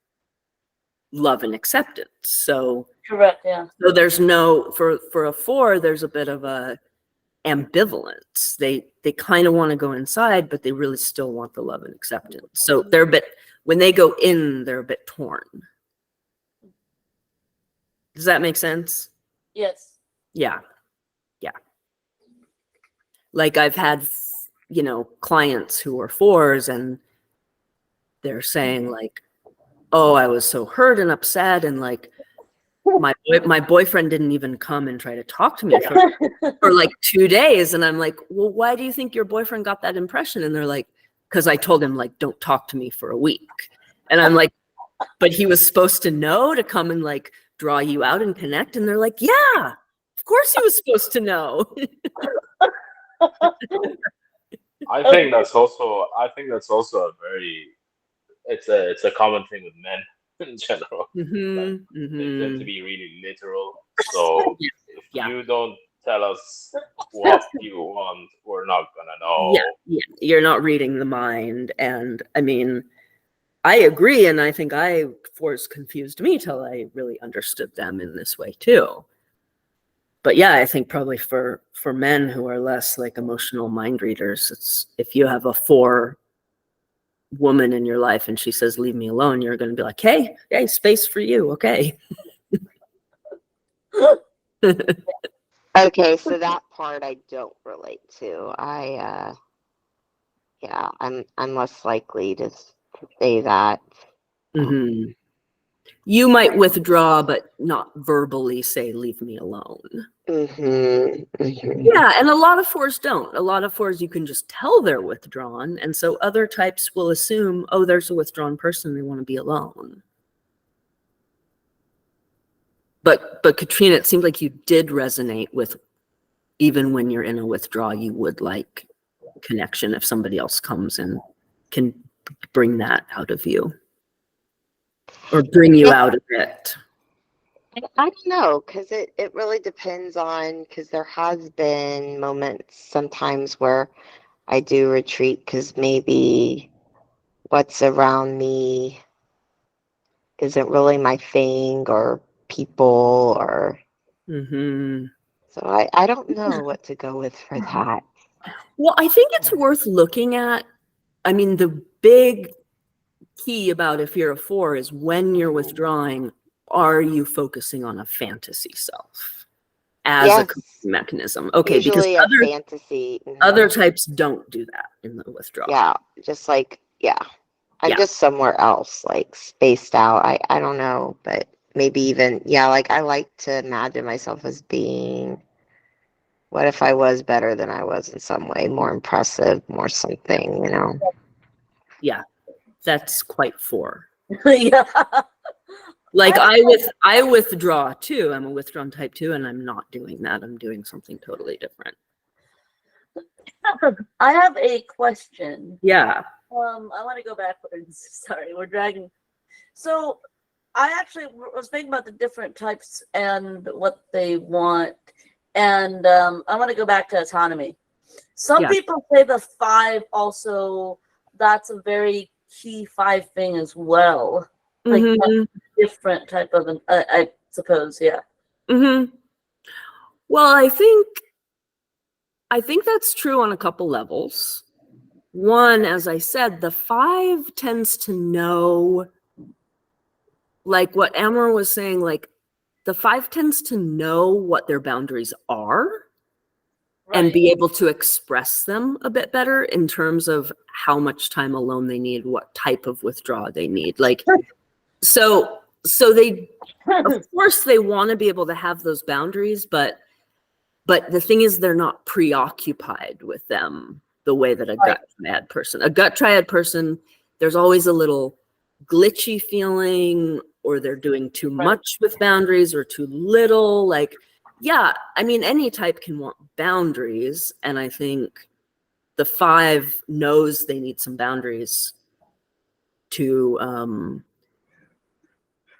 love and acceptance. So Correct, yeah. so there's no, for a 4, there's a bit of a ambivalence. They kind of want to go inside, but they really still want the love and acceptance. So they're a bit, when they go in, they're a bit torn. Does that make sense? Yes. Yeah. Yeah. Like I've had, clients who are 4s and they're saying like, oh, I was so hurt and upset, and like my boyfriend didn't even come and try to talk to me for like 2 days. And I'm like, well, why do you think your boyfriend got that impression? And they're like, because I told him like, don't talk to me for a week. And I'm like, but he was supposed to know to come and like draw you out and connect. And they're like, yeah, of course he was supposed to know. I think that's also a very it's a common thing with men in general. Like, they tend to be really literal. So if you don't tell us what you want, we're not gonna know. Yeah, you're not reading the mind. And I mean, I agree, and I think 4s confused me till I really understood them in this way too. But yeah, I think probably for men who are less like emotional mind readers, it's if you have a 4 woman in your life and she says leave me alone, you're going to be like, hey, space for you, okay. okay, so that part I don't relate to. I'm less likely to say that. Mm-hmm. You might withdraw, but not verbally say leave me alone. Mm-hmm. Mm-hmm. Yeah, and a lot of 4s don't. A lot of 4s you can just tell they're withdrawn, and so other types will assume, oh, there's a withdrawn person, they want to be alone. But Katrina, it seemed like you did resonate with, even when you're in a withdrawal, you would like connection if somebody else comes and can bring that out of you or bring you out of it. I don't know, because it really depends on, because there has been moments sometimes where I do retreat because maybe what's around me isn't really my thing, or people, or Mm-hmm. so I don't know what to go with for that. Well, I think it's worth looking at. I mean, the big key about if you're a 4 is when you're withdrawing, are you focusing on a fantasy self as a Yes. coping mechanism? Okay, because Usually a fantasy. other types don't do that in the withdrawal. Yeah, just like, yeah. I'm Yeah. just somewhere else, like spaced out. I don't know, but maybe even, yeah, like I like to imagine myself as being, what if I was better than I was in some way, more impressive, more something, you know? Yeah, that's quite 4. Yeah. Like I withdraw too. I'm a withdrawn type 2, and I'm not doing that. I'm doing something totally different. I have a question. Yeah. I want to go backwards. Sorry, we're dragging. So I actually was thinking about the different types and what they want. And I want to go back to autonomy. Some people say the 5 also, that's a very key 5 thing as well. Like that's a different type of, I suppose, yeah. Well, I think that's true on a couple levels. One, as I said, the 5 tends to know, like what Amber was saying, like the 5 tends to know what their boundaries are and be able to express them a bit better in terms of how much time alone they need, what type of withdrawal they need. Like, so they, of course, they want to be able to have those boundaries, but the thing is, they're not preoccupied with them the way that a gut triad person, there's always a little glitchy feeling, or they're doing too much with boundaries or too little. Like, yeah, I mean, any type can want boundaries. And I think the 5 knows they need some boundaries to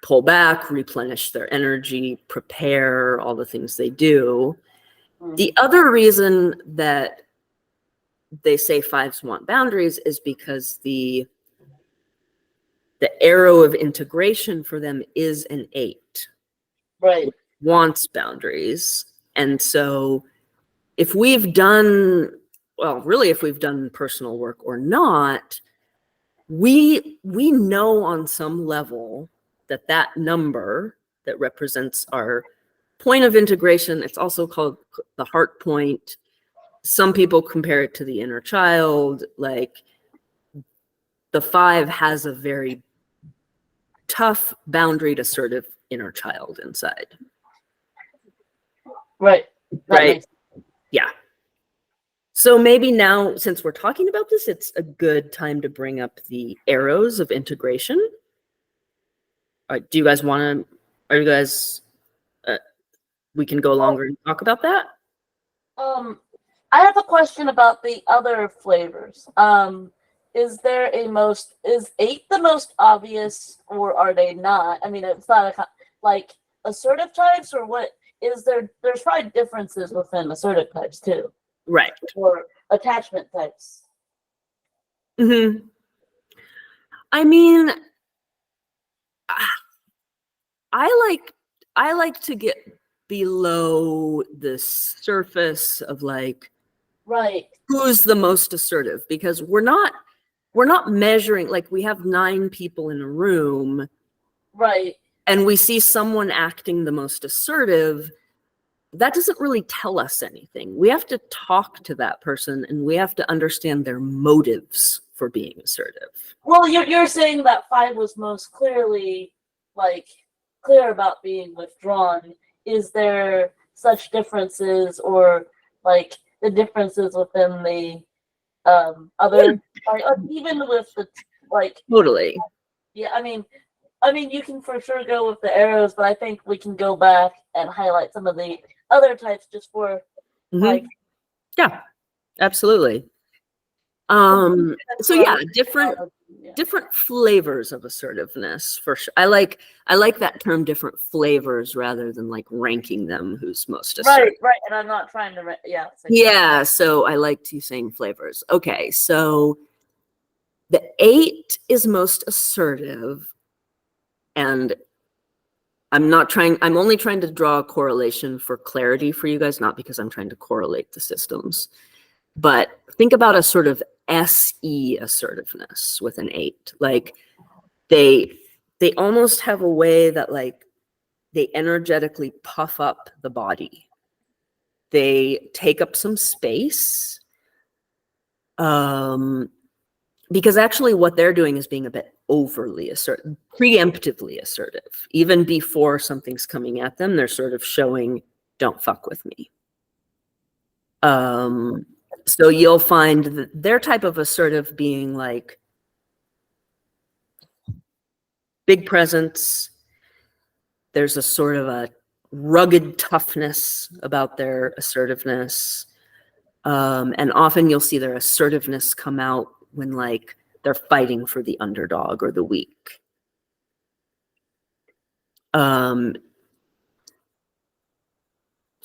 pull back, replenish their energy, prepare, all the things they do. The other reason that they say 5s want boundaries is because the arrow of integration for them is an 8. Right. Wants boundaries. And so if we've done, well, really, if we've done personal work or not, we know on some level that number that represents our point of integration, it's also called the heart point. Some people compare it to the inner child. Like the 5 has a very tough, boundaried, assertive inner child inside. Right. Right. Yeah. So maybe now, since we're talking about this, it's a good time to bring up the arrows of integration. Do you guys want to, are you guys, we can go longer and talk about that? I have a question about the other flavors. Is 8 the most obvious, or are they not? I mean, it's not like assertive types, or what is there? There's probably differences within assertive types too. Right. Or attachment types. I mean, I like to get below the surface of like, who's the most assertive, because we're not measuring, like we have 9 people in a room, and we see someone acting the most assertive. That doesn't really tell us anything. We have to talk to that person, and we have to understand their motives for being assertive. Well, you're saying that 5 was most clearly clear about being withdrawn. Is there such differences, or like the differences within the other, even with the totally. Yeah, I mean, you can for sure go with the arrows, but I think we can go back and highlight some of the other types just for yeah, absolutely. So yeah, different flavors of assertiveness for sure. I like that term, different flavors, rather than like ranking them who's most assertive. Right. And I'm not trying to so I liked you saying flavors. Okay, so the 8 is most assertive, and I'm only trying to draw a correlation for clarity for you guys, not because I'm trying to correlate the systems. But think about a sort of SE assertiveness with an 8. Like they almost have a way that like they energetically puff up the body. They take up some space. Because actually what they're doing is being a bit overly assertive, preemptively assertive. Even before something's coming at them, they're sort of showing, don't fuck with me. So you'll find that their type of assertive being like big presence. There's a sort of a rugged toughness about their assertiveness. And often you'll see their assertiveness come out when like they're fighting for the underdog or the weak.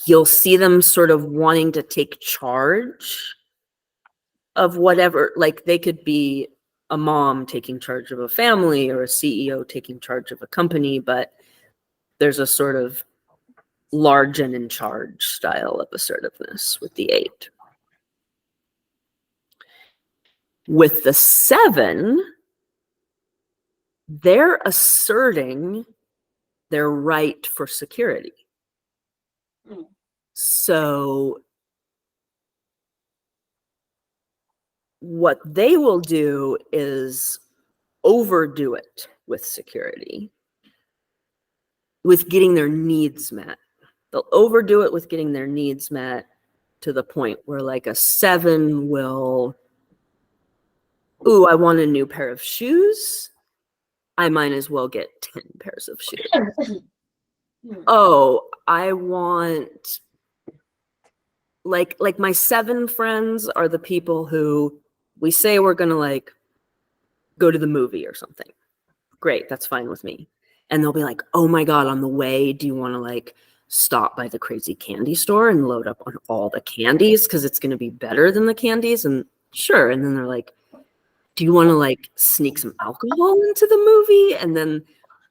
You'll see them sort of wanting to take charge of whatever, like they could be a mom taking charge of a family or a CEO taking charge of a company, but there's a sort of large and in charge style of assertiveness with the 8. With the 7, they're asserting their right for security. So what they will do is overdo it with security, with getting their needs met. They'll overdo it with getting their needs met to the point where like a 7 will, ooh, I want a new pair of shoes. I might as well get 10 pairs of shoes. Oh, I want, like my 7 friends are the people who we say we're going to like go to the movie or something. Great, that's fine with me. And they'll be like, oh my God, on the way, do you want to like stop by the crazy candy store and load up on all the candies because it's going to be better than the candies? And sure. And then they're like, do you want to like sneak some alcohol into the movie? And then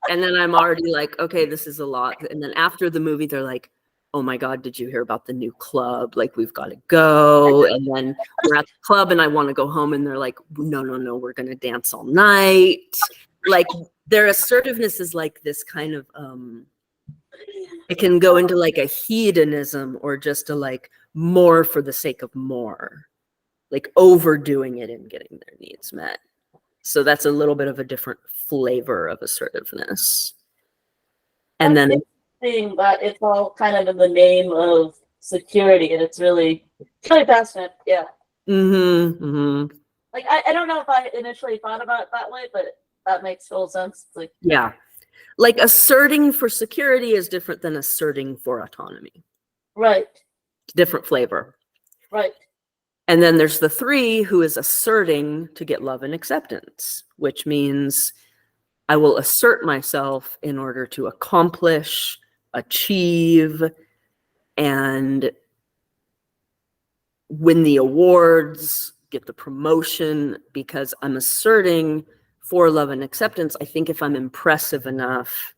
I'm already like, okay, this is a lot. And then after the movie, they're like, oh my God, did you hear about the new club? Like, we've got to go. And then we're at the club and I want to go home. And they're like, no, we're going to dance all night. Like, their assertiveness is like this kind of, it can go into like a hedonism or just a like more for the sake of more, like overdoing it and getting their needs met. So that's a little bit of a different flavor of assertiveness. And then interesting that it's all kind of in the name of security, and it's really passionate. Yeah. Like I don't know if I initially thought about it that way, but that makes total sense. It's like, yeah, like asserting for security is different than asserting for autonomy. right. Different flavor. Right. And then there's the 3 who is asserting to get love and acceptance, which means I will assert myself in order to accomplish, achieve, and win the awards, get the promotion, because I'm asserting for love and acceptance. I think if I'm impressive enough,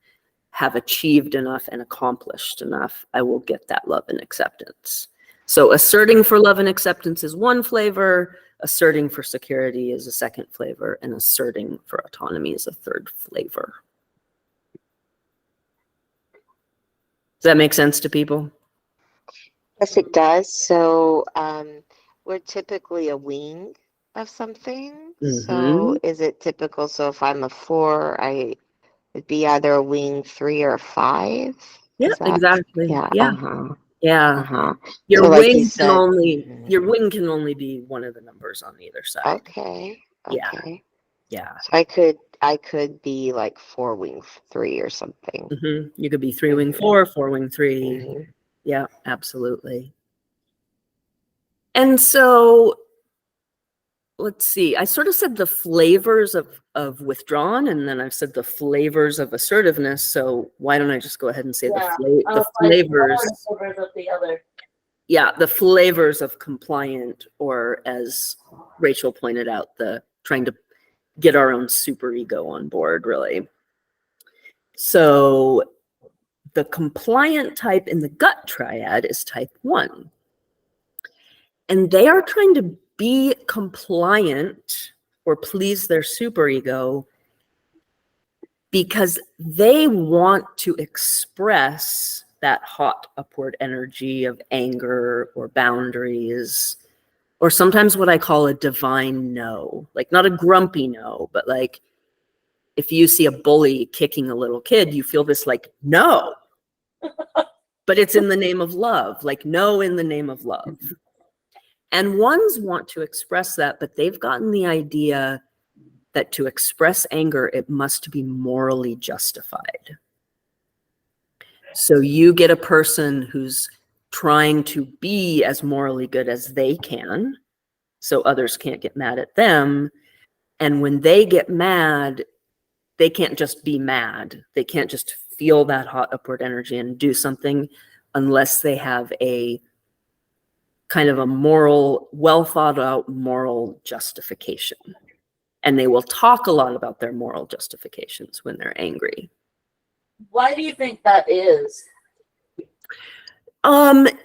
have achieved enough, and accomplished enough, I will get that love and acceptance. So asserting for love and acceptance is one flavor, asserting for security is a second flavor, and asserting for autonomy is a third flavor. Does that make sense to people? Yes, it does. So we're typically a wing of something. So is it typical? So if I'm a 4, I would be either a wing 3 or a 5. Yeah, exactly. Yeah. Yeah. Your So like wing you said, your wing can only be one of the numbers on either side. Okay. Yeah. So I could be like 4 wing 3 or something. You could be 3 wing 4, 4 wing 3. Yeah, absolutely. And so let's see. I sort of said the flavors of withdrawn, and then I've said the flavors of assertiveness. So why don't I just go ahead and say the flavors of the other. Yeah, the flavors of compliant, or as Rachel pointed out, the trying to get our own super ego on board, really. So the compliant type in the gut triad is type 1. And they are trying to be compliant or please their superego because they want to express that hot upward energy of anger or boundaries, or sometimes what I call a divine no, like not a grumpy no, but like if you see a bully kicking a little kid, you feel this like, no, but it's in the name of love, like no in the name of love. And ones want to express that, but they've gotten the idea that to express anger, it must be morally justified. So you get a person who's trying to be as morally good as they can, so others can't get mad at them. And when they get mad, they can't just be mad. They can't just feel that hot upward energy and do something unless they have a kind of a moral, well thought out moral justification. And they will talk a lot about their moral justifications when they're angry. Why do you think that is?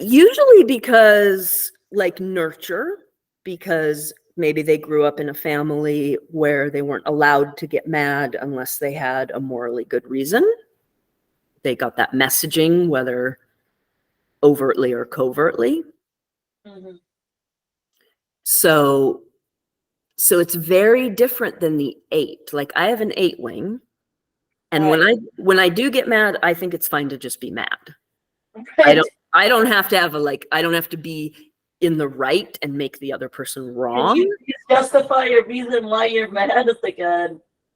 Usually because like nurture, because maybe they grew up in a family where they weren't allowed to get mad unless they had a morally good reason. They got that messaging, whether overtly or covertly. Mm-hmm. So it's very different than the 8. Like I have an 8 wing. And Right. when I do get mad, I think it's fine to just be mad. Right. I don't have to have I don't have to be in the right and make the other person wrong. You justify your reason why you're mad. It's like,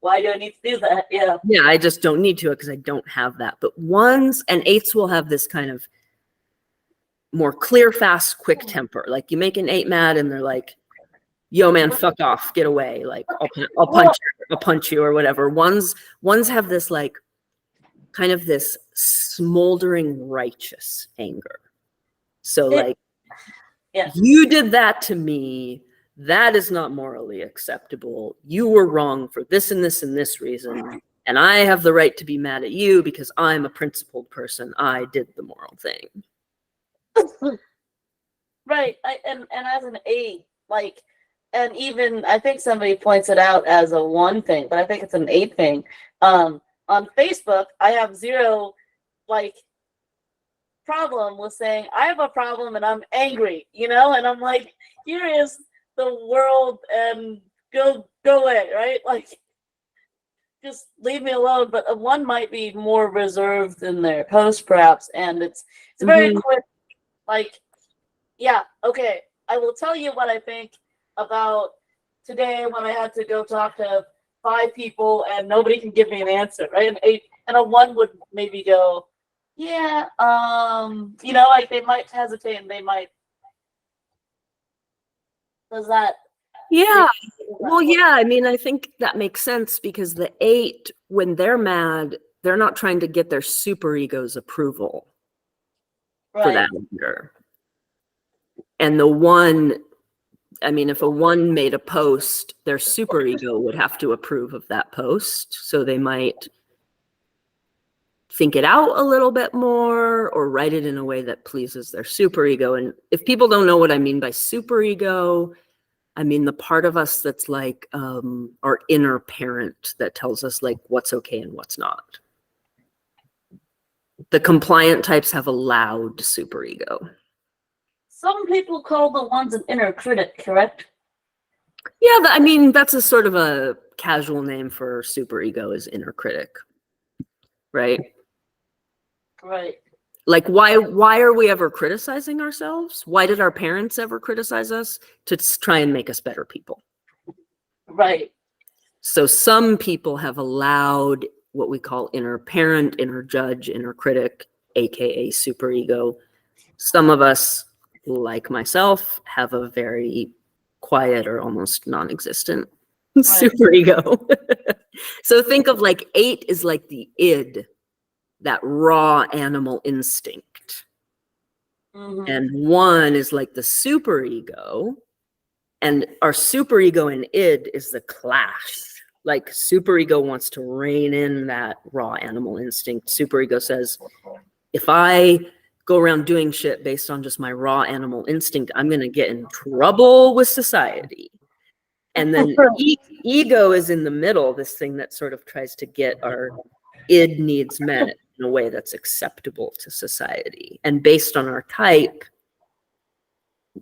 why do I need to do that? Yeah. Yeah, I just don't need to because I don't have that. But 1s and 8s will have this kind of more clear, fast, quick temper. Like you make an 8 mad and they're like, yo man, fuck off, get away. Like I'll punch you or whatever. Ones have this like kind of this smoldering righteous anger. So like, yeah, you did that to me. That is not morally acceptable. You were wrong for this and this and this reason. And I have the right to be mad at you because I'm a principled person. I did the moral thing. right. And as an 8, like, and even I think somebody points it out as a 1 thing, but I think it's an 8 thing. On Facebook, I have 0 like problem with saying I have a problem and I'm angry, and I'm like, here is the world and go away, right? Like, just leave me alone. But a 1 might be more reserved in their post, perhaps, and it's very quick. Like, yeah, okay, I will tell you what I think about today when I had to go talk to 5 people and nobody can give me an answer, right? And a 1 would maybe go, yeah, like they might hesitate and they might. Does that? Yeah. Well, yeah, I mean, I think that makes sense because the 8, when they're mad, they're not trying to get their superego's approval for that anger. And the 1, I mean, if a 1 made a post, their superego would have to approve of that post. So they might think it out a little bit more or write it in a way that pleases their superego. And if people don't know what I mean by superego, I mean the part of us that's like our inner parent that tells us like what's okay and what's not. The compliant types have a loud superego. Some people call the 1s an inner critic, correct? Yeah, I mean, that's a sort of a casual name for superego is inner critic, right? Right. Like, why are we ever criticizing ourselves? Why did our parents ever criticize us? To try and make us better people. Right. So some people have allowed what we call inner parent, inner judge, inner critic, aka superego. Some of us, like myself, have a very quiet or almost non-existent superego. So think of like 8 is like the id, that raw animal instinct. And 1 is like the superego. And our superego and id is the clash. Like superego wants to rein in that raw animal instinct. Superego says, if I go around doing shit based on just my raw animal instinct, I'm going to get in trouble with society. And then ego is in the middle, this thing that sort of tries to get our id needs met in a way that's acceptable to society. And based on our type,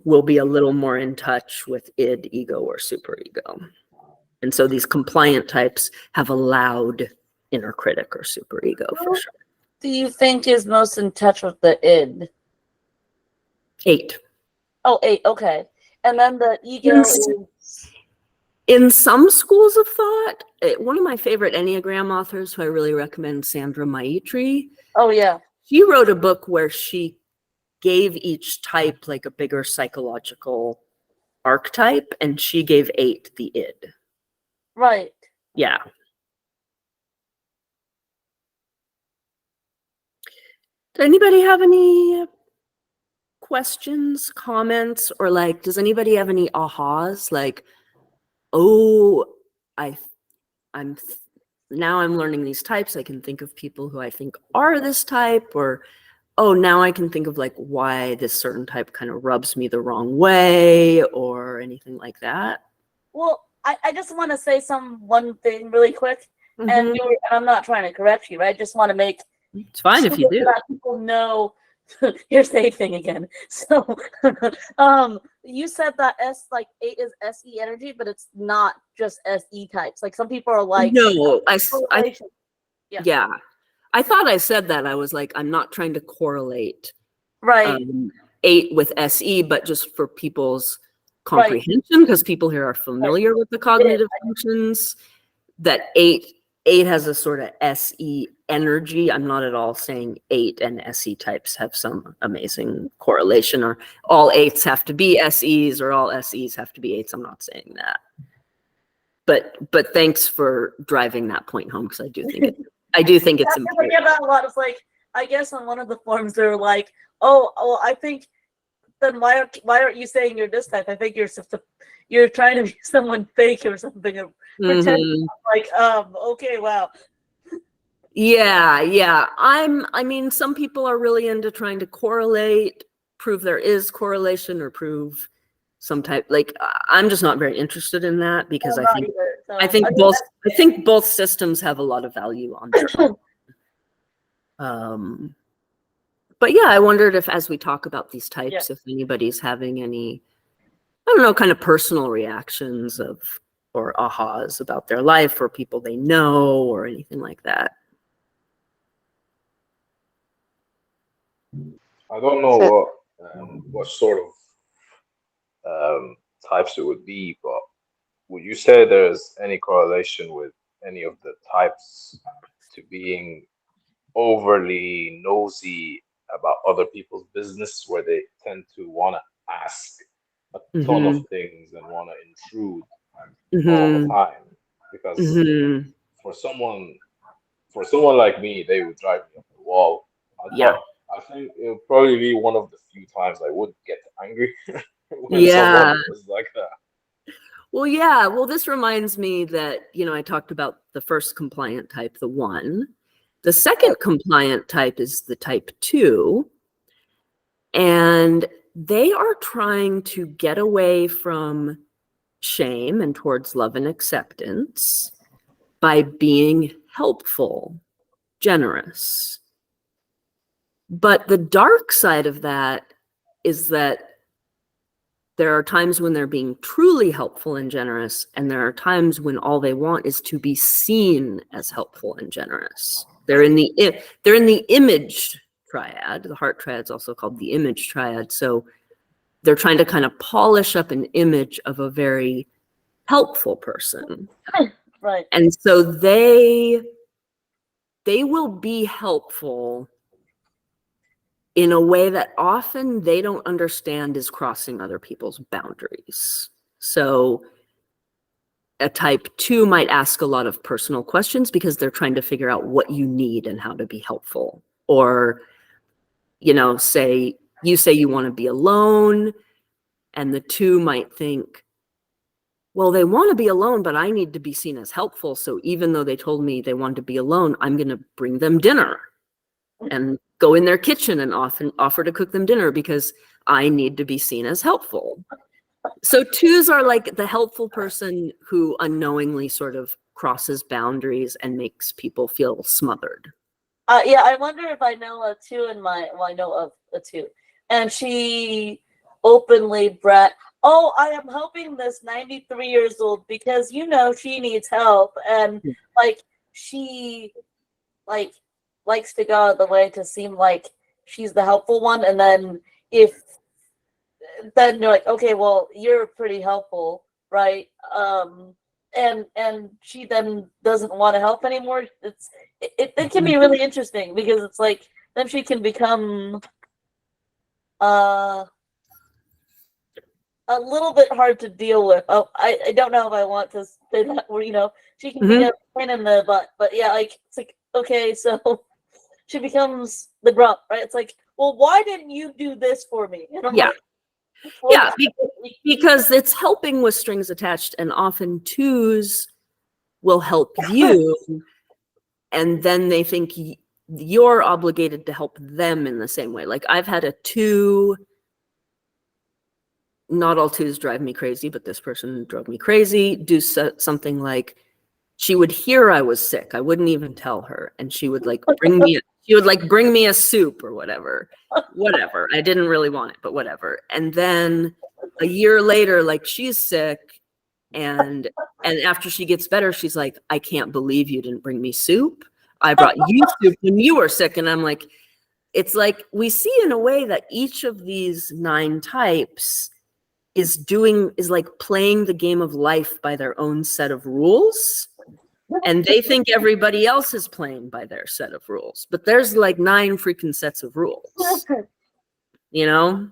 we'll be a little more in touch with id, ego, or superego. And so these compliant types have a loud inner critic or superego for sure. Do you think is most in touch with the id? 8. Oh, 8. Okay. And then the ego is... In some schools of thought, one of my favorite Enneagram authors, who I really recommend, Sandra Maitri. Oh, yeah. She wrote a book where she gave each type like a bigger psychological archetype, and she gave 8 the id. Right. Yeah. Does anybody have any questions, comments, or like, does anybody have any ahas? Like, oh, now I'm learning these types. I can think of people who I think are this type, or oh, now I can think of like why this certain type kind of rubs me the wrong way, or anything like that. Well, I just want to say one thing really quick, and I'm not trying to correct you, right? I just want to make it's fine if you do. That people know. Here's the 8 thing again. So, you said that 8 is SE energy, but it's not just SE types. Like some people are like, no, yeah. I thought I said that. I was like, I'm not trying to correlate right 8 with SE, but just for people's comprehension, because people here are familiar with the cognitive functions, that 8 has a sort of SE energy. I'm not at all saying 8 and SE types have some amazing correlation, or all 8s have to be SEs, or all SEs have to be 8s. I'm not saying that. But thanks for driving that point home, because I do think it's important. I get that a lot. It's like, I guess on one of the forums they're like, oh, I think then why aren't you saying you're this type? I think you're trying to be someone fake or something, or pretend. Like, okay, wow. Yeah. I mean, some people are really into trying to correlate, prove there is correlation, or prove some type. Like, I'm just not very interested in that, because I think both systems have a lot of value on their own. But yeah, I wondered if, as we talk about these types, if anybody's having any, I don't know, kind of personal reactions or ahas about their life, or people they know, or anything like that. I don't know what sort of types it would be, but would you say there's any correlation with any of the types to being overly nosy about other people's business, where they tend to want to ask a ton of things and want to intrude all the time? Because for someone like me, they would drive me up the wall. I think it would probably be one of the few times I would get angry when someone was like that. Well, this reminds me that, I talked about the first compliant type, the 1. The second compliant type is the type 2. And they are trying to get away from shame and towards love and acceptance by being helpful, generous. But the dark side of that is that there are times when they're being truly helpful and generous, and there are times when all they want is to be seen as helpful and generous. They're in the image triad. The heart triad is also called the image triad. So they're trying to kind of polish up an image of a very helpful person. Right. And so they will be helpful in a way that often they don't understand is crossing other people's boundaries. So a type 2 might ask a lot of personal questions because they're trying to figure out what you need and how to be helpful. Or, say you want to be alone, and the 2 might think, well, they want to be alone, but I need to be seen as helpful. So even though they told me they wanted to be alone, I'm going to bring them dinner. And go in their kitchen and often offer to cook them dinner because I need to be seen as helpful. So twos are like the helpful person who unknowingly sort of crosses boundaries and makes people feel smothered. Yeah, I wonder if I know a two in my. Well, I know of a two, and she openly brat. Oh, I am helping this 93 years old because she needs help, and like she like likes to go out of the way to seem like she's the helpful one, and then then you're like, okay, well, you're pretty helpful, right? And she then doesn't want to help anymore. It can be really interesting because it's like then she can become a little bit hard to deal with. Oh, I don't know if I want to say that, or she can be a pain in the butt. But yeah, like it's like, okay, so she becomes the grump, right? It's like, well, why didn't you do this for me? And I'm like, well, Yeah, because it's helping with strings attached, and often twos will help you, and then they think you're obligated to help them in the same way. Like I've had a two, not all twos drive me crazy, but this person drove me crazy, do something like, she would hear I was sick. I wouldn't even tell her. And she would like bring me a soup or whatever. I didn't really want it, but whatever. And then a year later, like she's sick. And after she gets better, she's like, I can't believe you didn't bring me soup. I brought you soup when you were sick. And I'm like, it's like we see in a way that each of these 9 types is like playing the game of life by their own set of rules. And they think everybody else is playing by their set of rules, but there's like 9 freaking sets of rules, Yeah.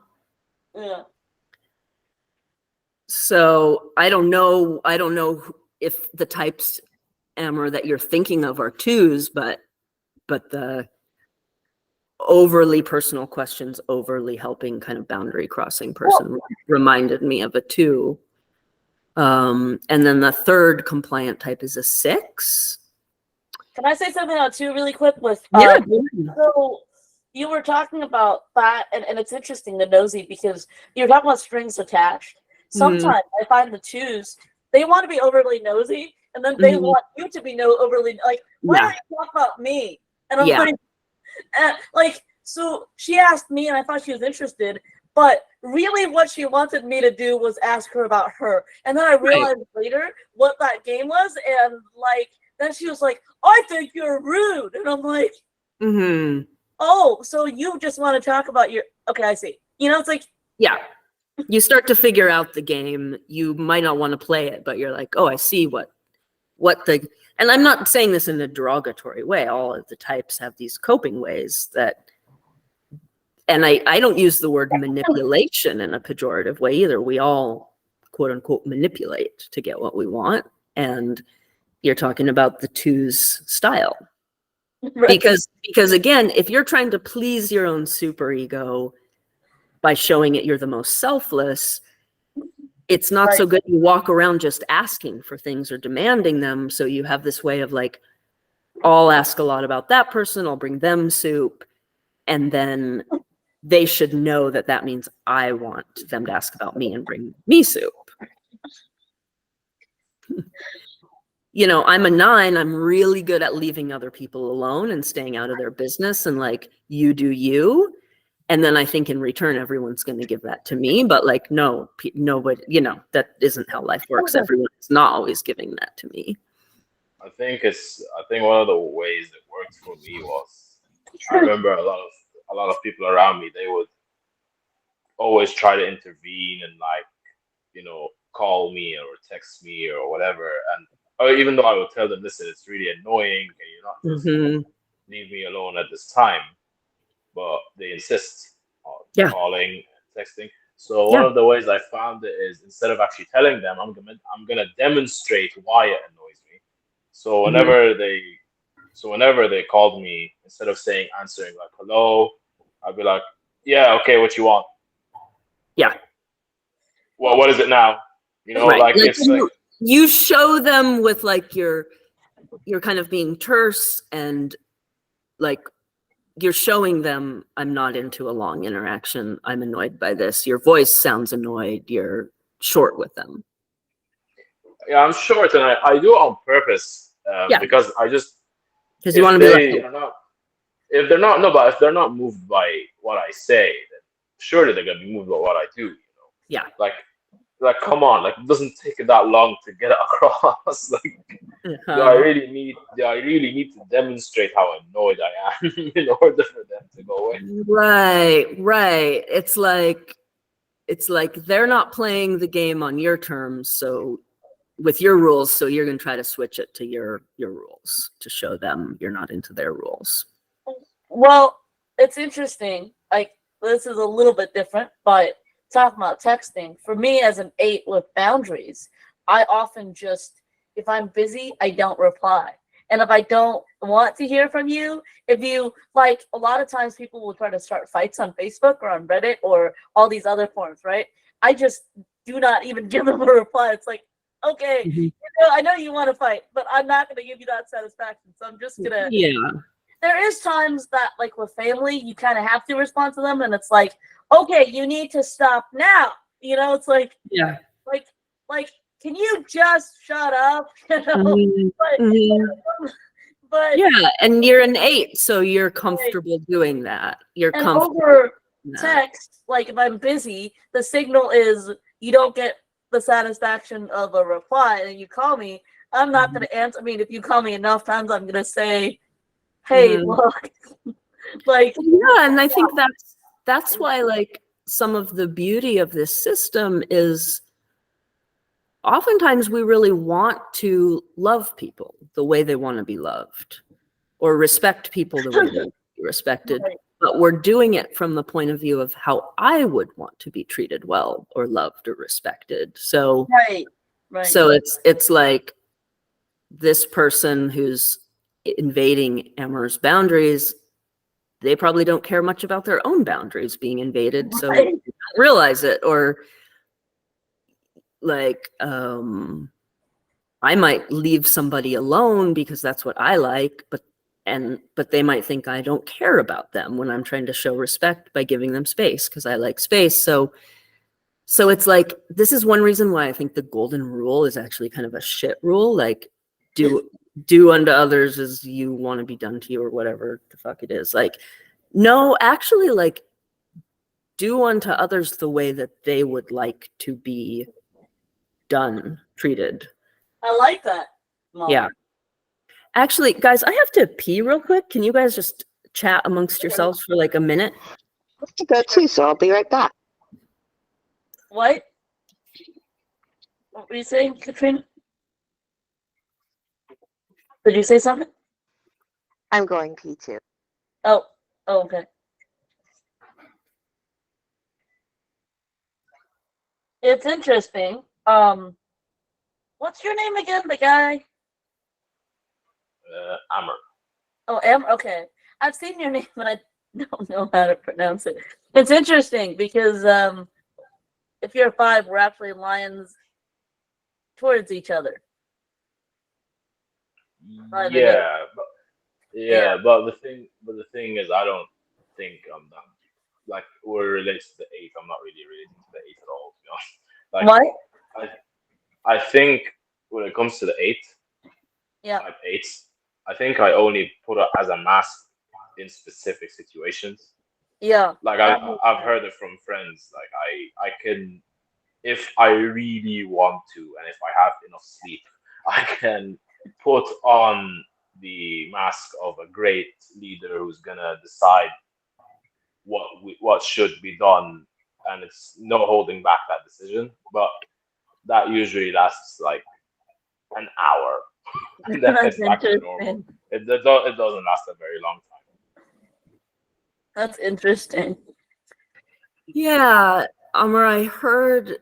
So I don't know if the types, Amber, that you're thinking of are twos, but the overly personal questions, overly helping kind of boundary crossing person reminded me of a 2. And then the third compliant type is a 6. Can I say something about two really quick with Yeah. So you were talking about that, and it's interesting, the nosy, because you're talking about strings attached. Sometimes I find the twos, they want to be overly nosy, and then they want you to be overly like, why don't you talk about me? And I'm like, so she asked me, and I thought she was interested, but really what she wanted me to do was ask her about her. And then I realized later what that game was, and like then she was like, I think you're rude. And I'm like, oh, so you just want to talk about your, okay, I see. It's like, yeah, you start to figure out the game. You might not want to play it, but you're like, oh, I see what and I'm not saying this in a derogatory way. All of the types have these coping ways that, and I don't use the word manipulation in a pejorative way either. We all, quote unquote, manipulate to get what we want. And you're talking about the twos style. right. Because again, if you're trying to please your own super ego by showing it you're the most selfless, it's not so good you walk around just asking for things or demanding them. So you have this way of like, I'll ask a lot about that person, I'll bring them soup, and then they should know that means I want them to ask about me and bring me soup. I'm a 9. I'm really good at leaving other people alone and staying out of their business and like, you do you. And then I think in return, everyone's going to give that to me. But like, no, nobody, that isn't how life works. Everyone is not always giving that to me. I think one of the ways it worked for me was, I remember a lot of people around me, they would always try to intervene and like, call me or text me or whatever. Or even though I would tell them, listen, it's really annoying, and you're not just leave me alone at this time, but they insist on calling and texting. So one of the ways I found it is, instead of actually telling them, I'm gonna demonstrate why it annoys me. So whenever they called me, instead of answering like hello, I'd be like, yeah, okay, what you want? Yeah. Well, what is it now? Like it's like, you show them with like you're kind of being terse and like you're showing them I'm not into a long interaction. I'm annoyed by this. Your voice sounds annoyed. You're short with them. Yeah, I'm short, and I do it on purpose Yeah. because I just Because you want to be like, but if they're not moved by what I say, then surely they're gonna be moved by what I do. yeah. Like come on, like it doesn't take that long to get it across. Like, do I really need to demonstrate how annoyed I am in order for them to go away? Right. It's like they're not playing the game on your terms, so with your rules, so you're going to try to switch it to your rules to show them you're not into their rules. Well, it's interesting. Like, this is a little bit different, but talking about texting, for me as an 8 with boundaries, I often just, if I'm busy, I don't reply. And if I don't want to hear from you, if you, like, a lot of times people will try to start fights on Facebook or on Reddit or all these other forums, right? I just do not even give them a reply. It's like, okay, I know you want to fight, but I'm not going to give you that satisfaction. So I'm just going to. Yeah. There is times that, like, with family, you kind of have to respond to them, and it's like, okay, you need to stop now. It's like, yeah, like, can you just shut up? But yeah, and you're an 8, so you're comfortable doing that. You're and comfortable over text, like if I'm busy, the signal is you don't get the satisfaction of a reply, and you call me, I'm not going to answer. I mean, if you call me enough times, I'm going to say, hey, look, like, yeah, and I think that's why, like, some of the beauty of this system is oftentimes we really want to love people the way they want to be loved, or respect people the way they want to be respected, but we're doing it from the point of view of how I would want to be treated well or loved or respected. So so it's like this person who's invading Emmer's boundaries, they probably don't care much about their own boundaries being invaded, so they don't realize it. Or like, I might leave somebody alone because that's what I like, but they might think I don't care about them when I'm trying to show respect by giving them space because I like space. So it's like, this is one reason why I think the golden rule is actually kind of a shit rule. Like, do unto others as you want to be done to you, or whatever the fuck it is. Like, no, actually, like, do unto others the way that they would like to be done, treated. I like that. Mom. Yeah. Actually, guys, I have to pee real quick. Can you guys just chat amongst yourselves for like a minute? I have to go too, so I'll be right back. What were you saying, Katrina? Did you say something? I'm going pee too. Oh, okay. It's interesting. What's your name again, the guy? Amber. Oh, okay. I've seen your name, but I don't know how to pronounce it. It's interesting because if you're a 5, we're actually lions towards each other. But the thing is, I don't think I'm done. Like, we're related to the 8. I'm not really related to the 8 at all, to be honest. Like, What? I think when it comes to the 8, type 8s, I think I only put it as a mask in specific situations. Yeah. Like, I've heard it from friends. Like, I can, if I really want to, and if I have enough sleep, I can put on the mask of a great leader who's gonna decide what should be done, and it's no holding back that decision. But that usually lasts like an hour. And then it's back to normal. It doesn't last a very long time. That's interesting. Yeah, Amar, I heard,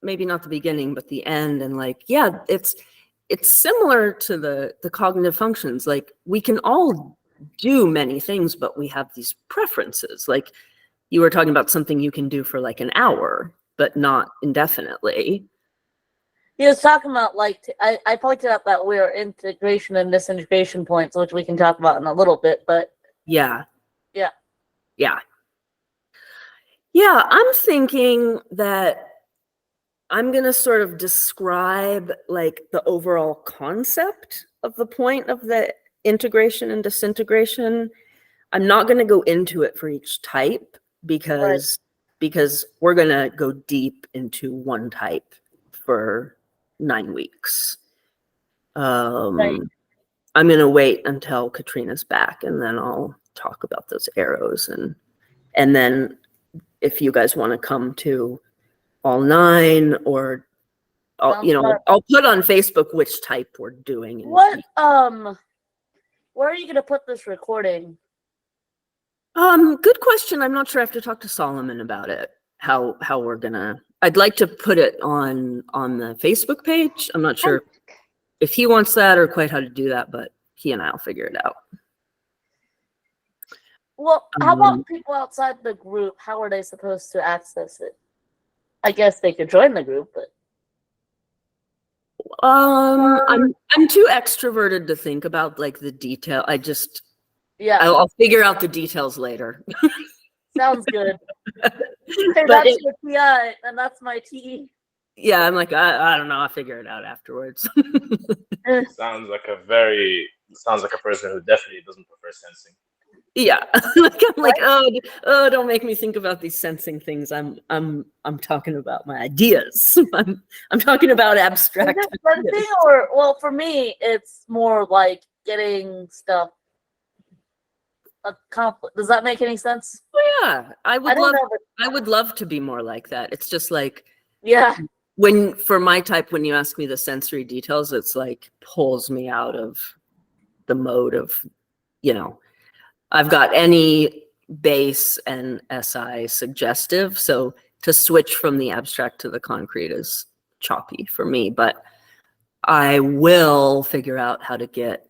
maybe not the beginning, but the end, and like, yeah, it's similar to the cognitive functions. Like, we can all do many things, but we have these preferences. Like, you were talking about something you can do for like an hour, but not indefinitely. He was talking about, like, I pointed out that we're integration and disintegration points, which we can talk about in a little bit, but yeah, Yeah. Yeah, I'm thinking that I'm going to sort of describe like the overall concept of the point of the integration and disintegration. I'm not going to go into it for each type because we're going to go deep into one type for 9 weeks. Right. I'm going to wait until Katrina's back, and then I'll talk about those arrows. And then if you guys want to come to all 9, or Sounds fun. I'll put on Facebook which type we're doing. What where are you gonna put this recording? Good question. I'm not sure. I have to talk to Solomon about it. How we're gonna. I'd like to put it on the Facebook page. I'm not sure if he wants that or quite how to do that, but he and I'll figure it out. Well, how about people outside the group? How are they supposed to access it? I guess they could join the group, but I'm too extroverted to think about like the detail. yeah, I'll figure out the details later. sounds good. Hey, But that's your TI, and that's my TE. Yeah, I'm like, I don't know. I'll figure it out afterwards. Sounds like a person who definitely doesn't prefer sensing. Yeah, I'm like, oh, don't make me think about these sensing things. I'm talking about my ideas. I'm talking about abstract. Is it sensing, or well, for me, it's more like getting stuff accomplished. Does that make any sense? Yeah, I would love to be more like that. It's just like, Yeah, for my type, when you ask me the sensory details, it's like pulls me out of the mode of, I've got any base and SI suggestive. So to switch from the abstract to the concrete is choppy for me, but I will figure out how to get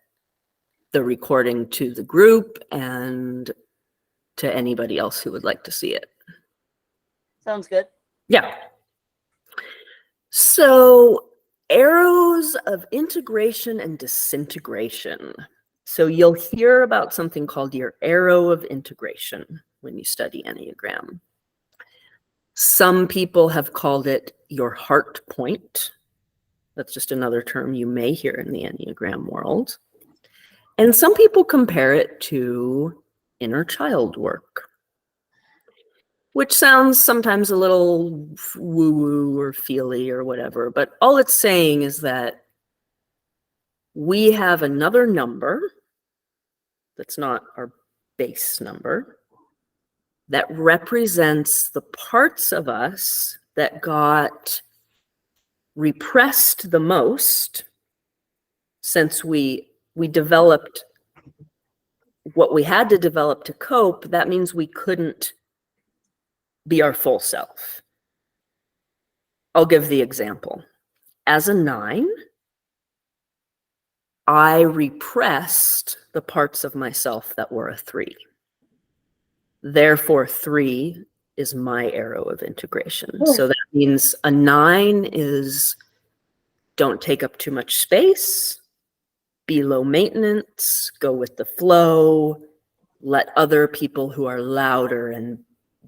the recording to the group and to anybody else who would like to see it. sounds good. Yeah. So arrows of integration and disintegration. So you'll hear about something called your arrow of integration when you study Enneagram. Some people have called it your heart point. That's just another term you may hear in the Enneagram world. And some people compare it to inner child work, which sounds sometimes a little woo-woo or feely or whatever, but all it's saying is that we have another number that's not our base number that represents the parts of us that got repressed the most since we developed what we had to develop to cope. That means we couldn't be our full self. I'll give the example. As a 9, I repressed the parts of myself that were a 3. Therefore, 3 is my arrow of integration. So that means a 9 is don't take up too much space, be low maintenance, go with the flow, let other people who are louder and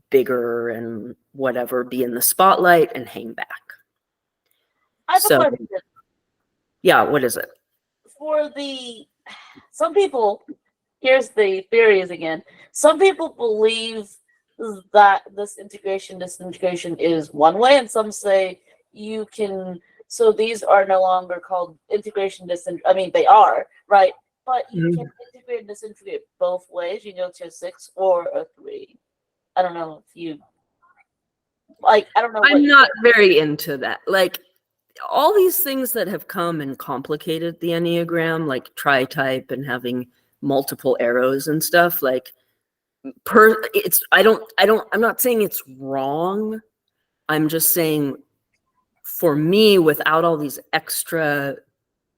bigger and whatever be in the spotlight and hang back. I have a question. Yeah, what is it? For some people, here's the theories again. Some people believe that this disintegration is one way, and some say you can. So these are no longer called integration, I mean, they are, right? But you can integrate and disintegrate both ways. You go to a 6 or a 3. I don't know if you like. I don't know. I'm not very into that. Like all these things that have come and complicated the Enneagram, like tri-type and having multiple arrows and stuff. Like I'm not saying it's wrong. I'm just saying, for me, without all these extra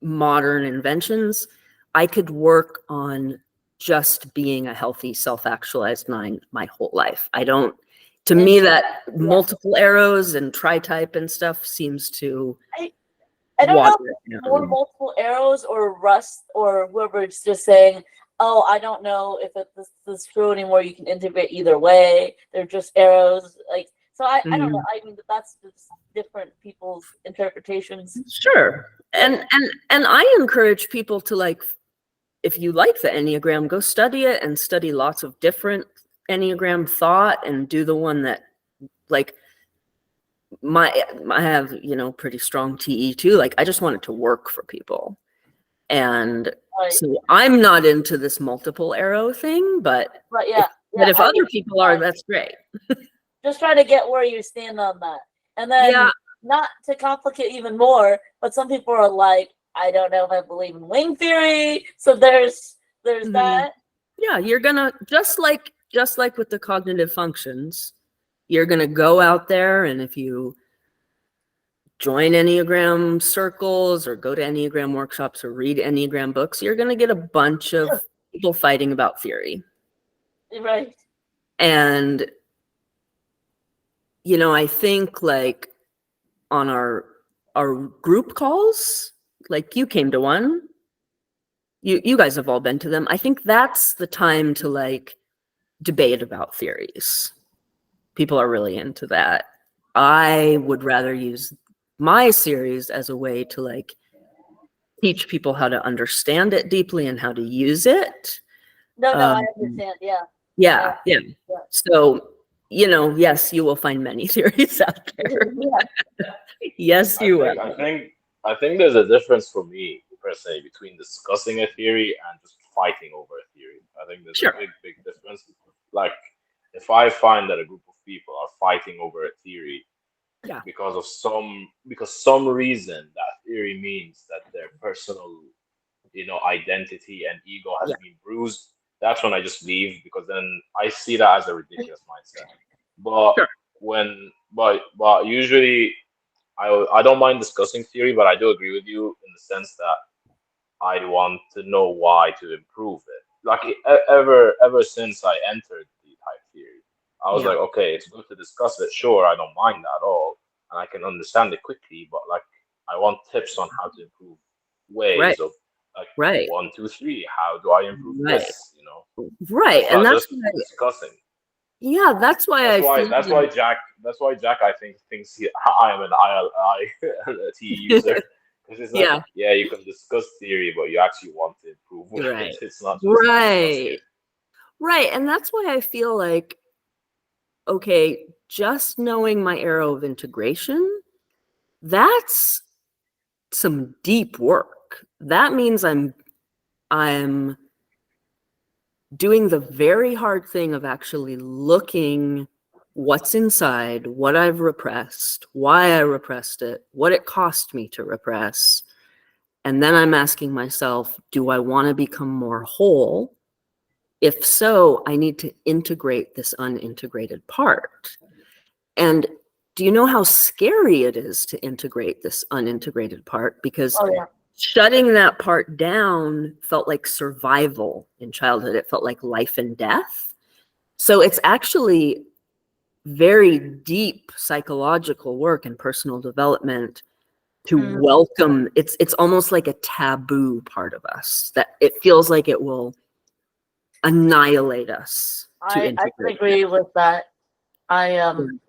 modern inventions, I could work on just being a healthy, self-actualized 9 my whole life. To me, that multiple arrows and tri-type and stuff seems to I don't know if it's more multiple arrows or Rust or whoever is just saying, oh, I don't know if this is true anymore. You can integrate either way. They're just arrows. Like, so I don't know. I mean, that's just different people's interpretations. Sure. And I encourage people to, like, if you like the Enneagram, go study it and study lots of different Enneagram thought and do the one that, like, I have, pretty strong TE too. Like, I just want it to work for people. And Right. so I'm not into this multiple arrow thing, but yeah, if other people are, that's great. Just try to get where you stand on that. And then not to complicate even more, but some people are like, I don't know if I believe in wing theory. So there's that. Yeah, you're gonna just like with the cognitive functions, you're gonna go out there, and if you join Enneagram circles or go to Enneagram workshops or read Enneagram books, you're gonna get a bunch of people fighting about theory. Right. And I think, like, on our group calls, like, you came to one, you guys have all been to them. I think that's the time to, like, debate about theories. People are really into that. I would rather use my series as a way to, like, teach people how to understand it deeply and how to use it. No, I understand. Yeah. So, yes, you will find many theories out there. Yes, you will. I think there's a difference for me, per se, between discussing a theory and just fighting over a theory. I think there's a big difference. Like, if I find that a group of people are fighting over a theory because of some reason, that theory means that their personal, identity and ego has been bruised, that's when I just leave, because then I see that as a ridiculous mindset. But but usually I don't mind discussing theory, but I do agree with you in the sense that I want to know why to improve it. Like, ever since I entered the type theory, I was like, okay, it's good to discuss it. Sure, I don't mind that at all, and I can understand it quickly. But, like, I want tips on how to improve ways of, like, 1, 2, 3. How do I improve this? Right, it's and not that's just discussing. Yeah, that's why That's why Jack I think thinks I am an ILT user. Because it's like, you can discuss theory, but you actually want to improve with it. It's not just right. And that's why I feel like, okay, just knowing my arrow of integration, that's some deep work. That means I'm doing the very hard thing of actually looking what's inside, what I've repressed, why I repressed it, what it cost me to repress. And then I'm asking myself, do I want to become more whole? If so, I need to integrate this unintegrated part. And do you know how scary it is to integrate this unintegrated part? Because shutting that part down felt like survival in childhood. It felt like life and death. So it's actually very deep psychological work and personal development to welcome. It's almost like a taboo part of us that it feels like it will annihilate us. I can agree with that. I'm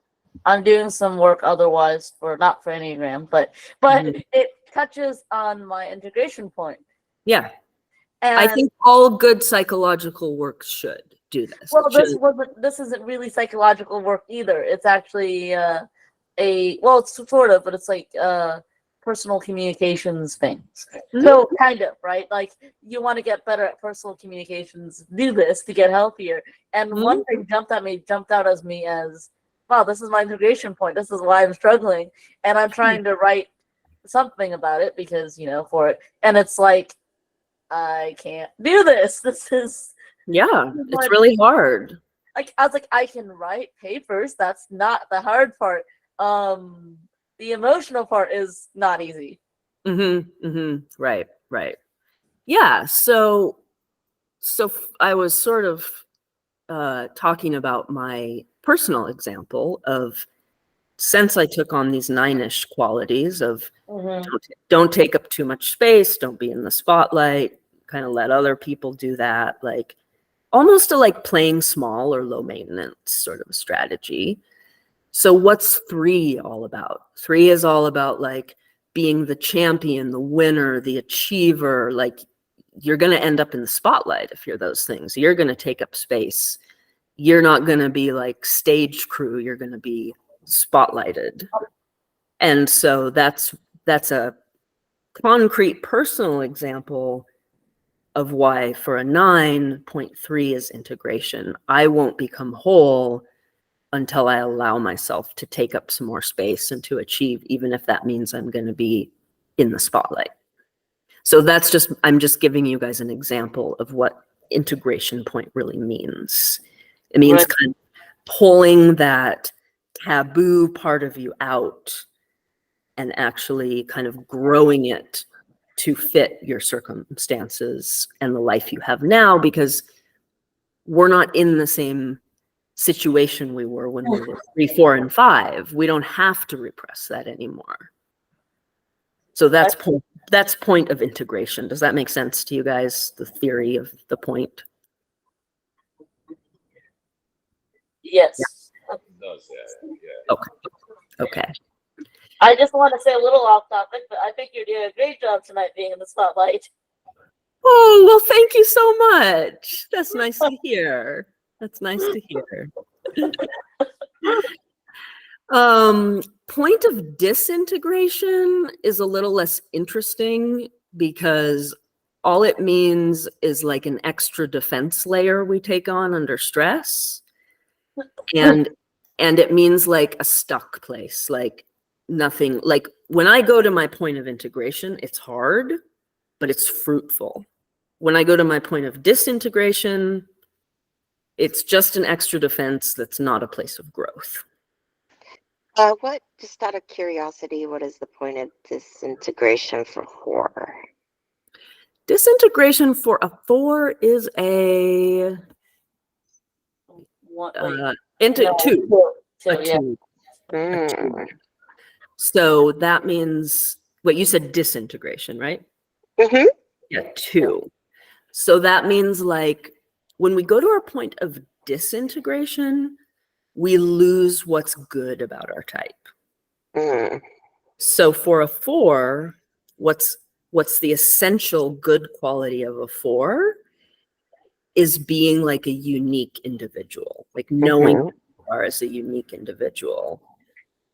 doing some work otherwise not for Enneagram, but it touches on my integration point. Yeah. And I think all good psychological work should do this. Well, this isn't really psychological work either. It's actually it's sort of, but it's like personal communications things. So kind of, right? Like, you want to get better at personal communications, do this to get healthier. And one thing jumped out as me as, wow, this is my integration point. This is why I'm struggling. And I'm trying to write something about it because, for it. And it's like, I can't do this. This is... Yeah, it's really hard. Like, I was like, I can write papers. That's not the hard part. The emotional part is not easy. Right. Yeah. So I was sort of talking about my personal example of, since I took on these 9-ish qualities of don't take up too much space, don't be in the spotlight, kind of let other people do that, like almost a like playing small or low maintenance sort of a strategy. So what's 3 all about? 3 is all about like being the champion, the winner, the achiever. Like you're going to end up in the spotlight if you're those things. You're going to take up space. You're not going to be like stage crew. You're going to be spotlighted. And so that's a concrete personal example of why for a 9.3 is integration. I won't become whole until I allow myself to take up some more space and to achieve, even if that means I'm going to be in the spotlight. So I'm just giving you guys an example of what integration point really means. It means Right. kind of pulling that taboo part of you out and actually kind of growing it to fit your circumstances and the life you have now, because we're not in the same situation we were when we were 3, 4, and 5. We don't have to repress that anymore. So that's point of integration. Does that make sense to you guys? The theory of the point? Yes. It does, yeah. Okay. I just want to say a little off topic, but I think you're doing a great job tonight being in the spotlight. Oh, well, thank you so much. That's nice to hear. That's nice to hear. Point of disintegration is a little less interesting because all it means is like an extra defense layer we take on under stress. And it means like a stuck place, like nothing. Like when I go to my point of integration, it's hard, but it's fruitful. When I go to my point of disintegration, it's just an extra defense that's not a place of growth. Just out of curiosity, what is the point of disintegration for horror? Disintegration for a 4 is a two. A Yeah. 2. Mm. So that means what you said, disintegration, right? Mm-hmm. Yeah, 2. So that means like when we go to our point of disintegration, we lose what's good about our type. Mm. So for a 4, what's the essential good quality of a 4 is being like a unique individual, like knowing who you are as a unique individual.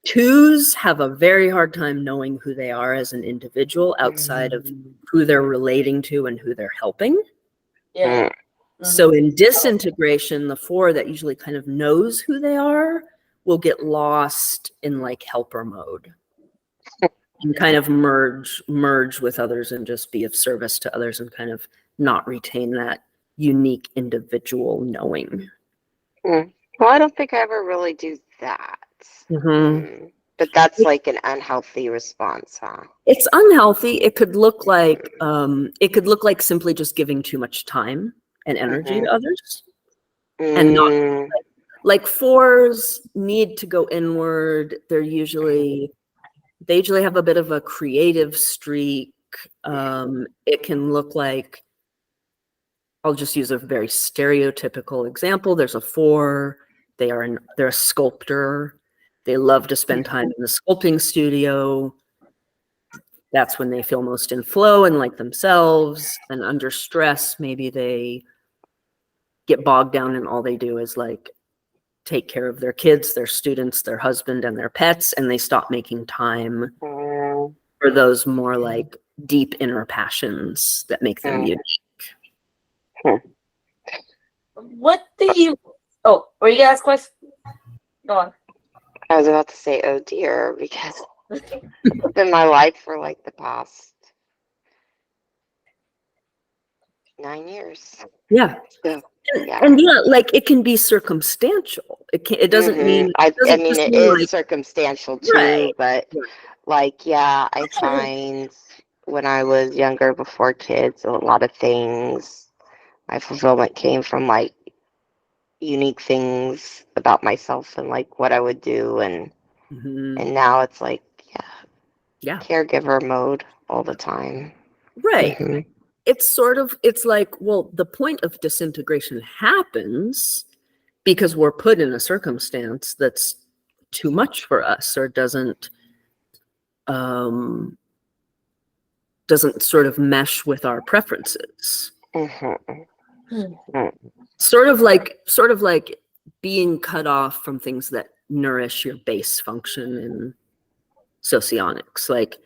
2s have a very hard time knowing who they are as an individual outside of who they're relating to and who they're helping. Yeah. So in disintegration, the 4 that usually kind of knows who they are will get lost in like helper mode and kind of merge with others and just be of service to others and kind of not retain that unique individual knowing. Well, I don't think I ever really do that. But that's like an unhealthy response, huh? It's unhealthy. It could look like simply just giving too much time and energy to others, and not like 4s need to go inward. They usually have a bit of a creative streak. It can look like, I'll just use a very stereotypical example. There's a 4. They're a sculptor. They love to spend time in the sculpting studio. That's when they feel most in flow and like themselves. And under stress, maybe they get bogged down and all they do is like take care of their kids, their students, their husband, and their pets, and they stop making time for those more like deep inner passions that make them unique. What do you? Oh, were you gonna ask questions? Go on. I was about to say, oh dear, because it's been my life for like the past 9 years. Yeah. So, And yeah, like it can be circumstantial. It doesn't mean. I mean, it is like, circumstantial too, right. but like, yeah, I find when I was younger, before kids, a lot of things, my fulfillment came from like unique things about myself and like what I would do, and now it's like caregiver mode all the time. Right. it's like, well, the point of disintegration happens because we're put in a circumstance that's too much for us, or doesn't sort of mesh with our preferences. Sort of like being cut off from things that nourish your base function in socionics. Like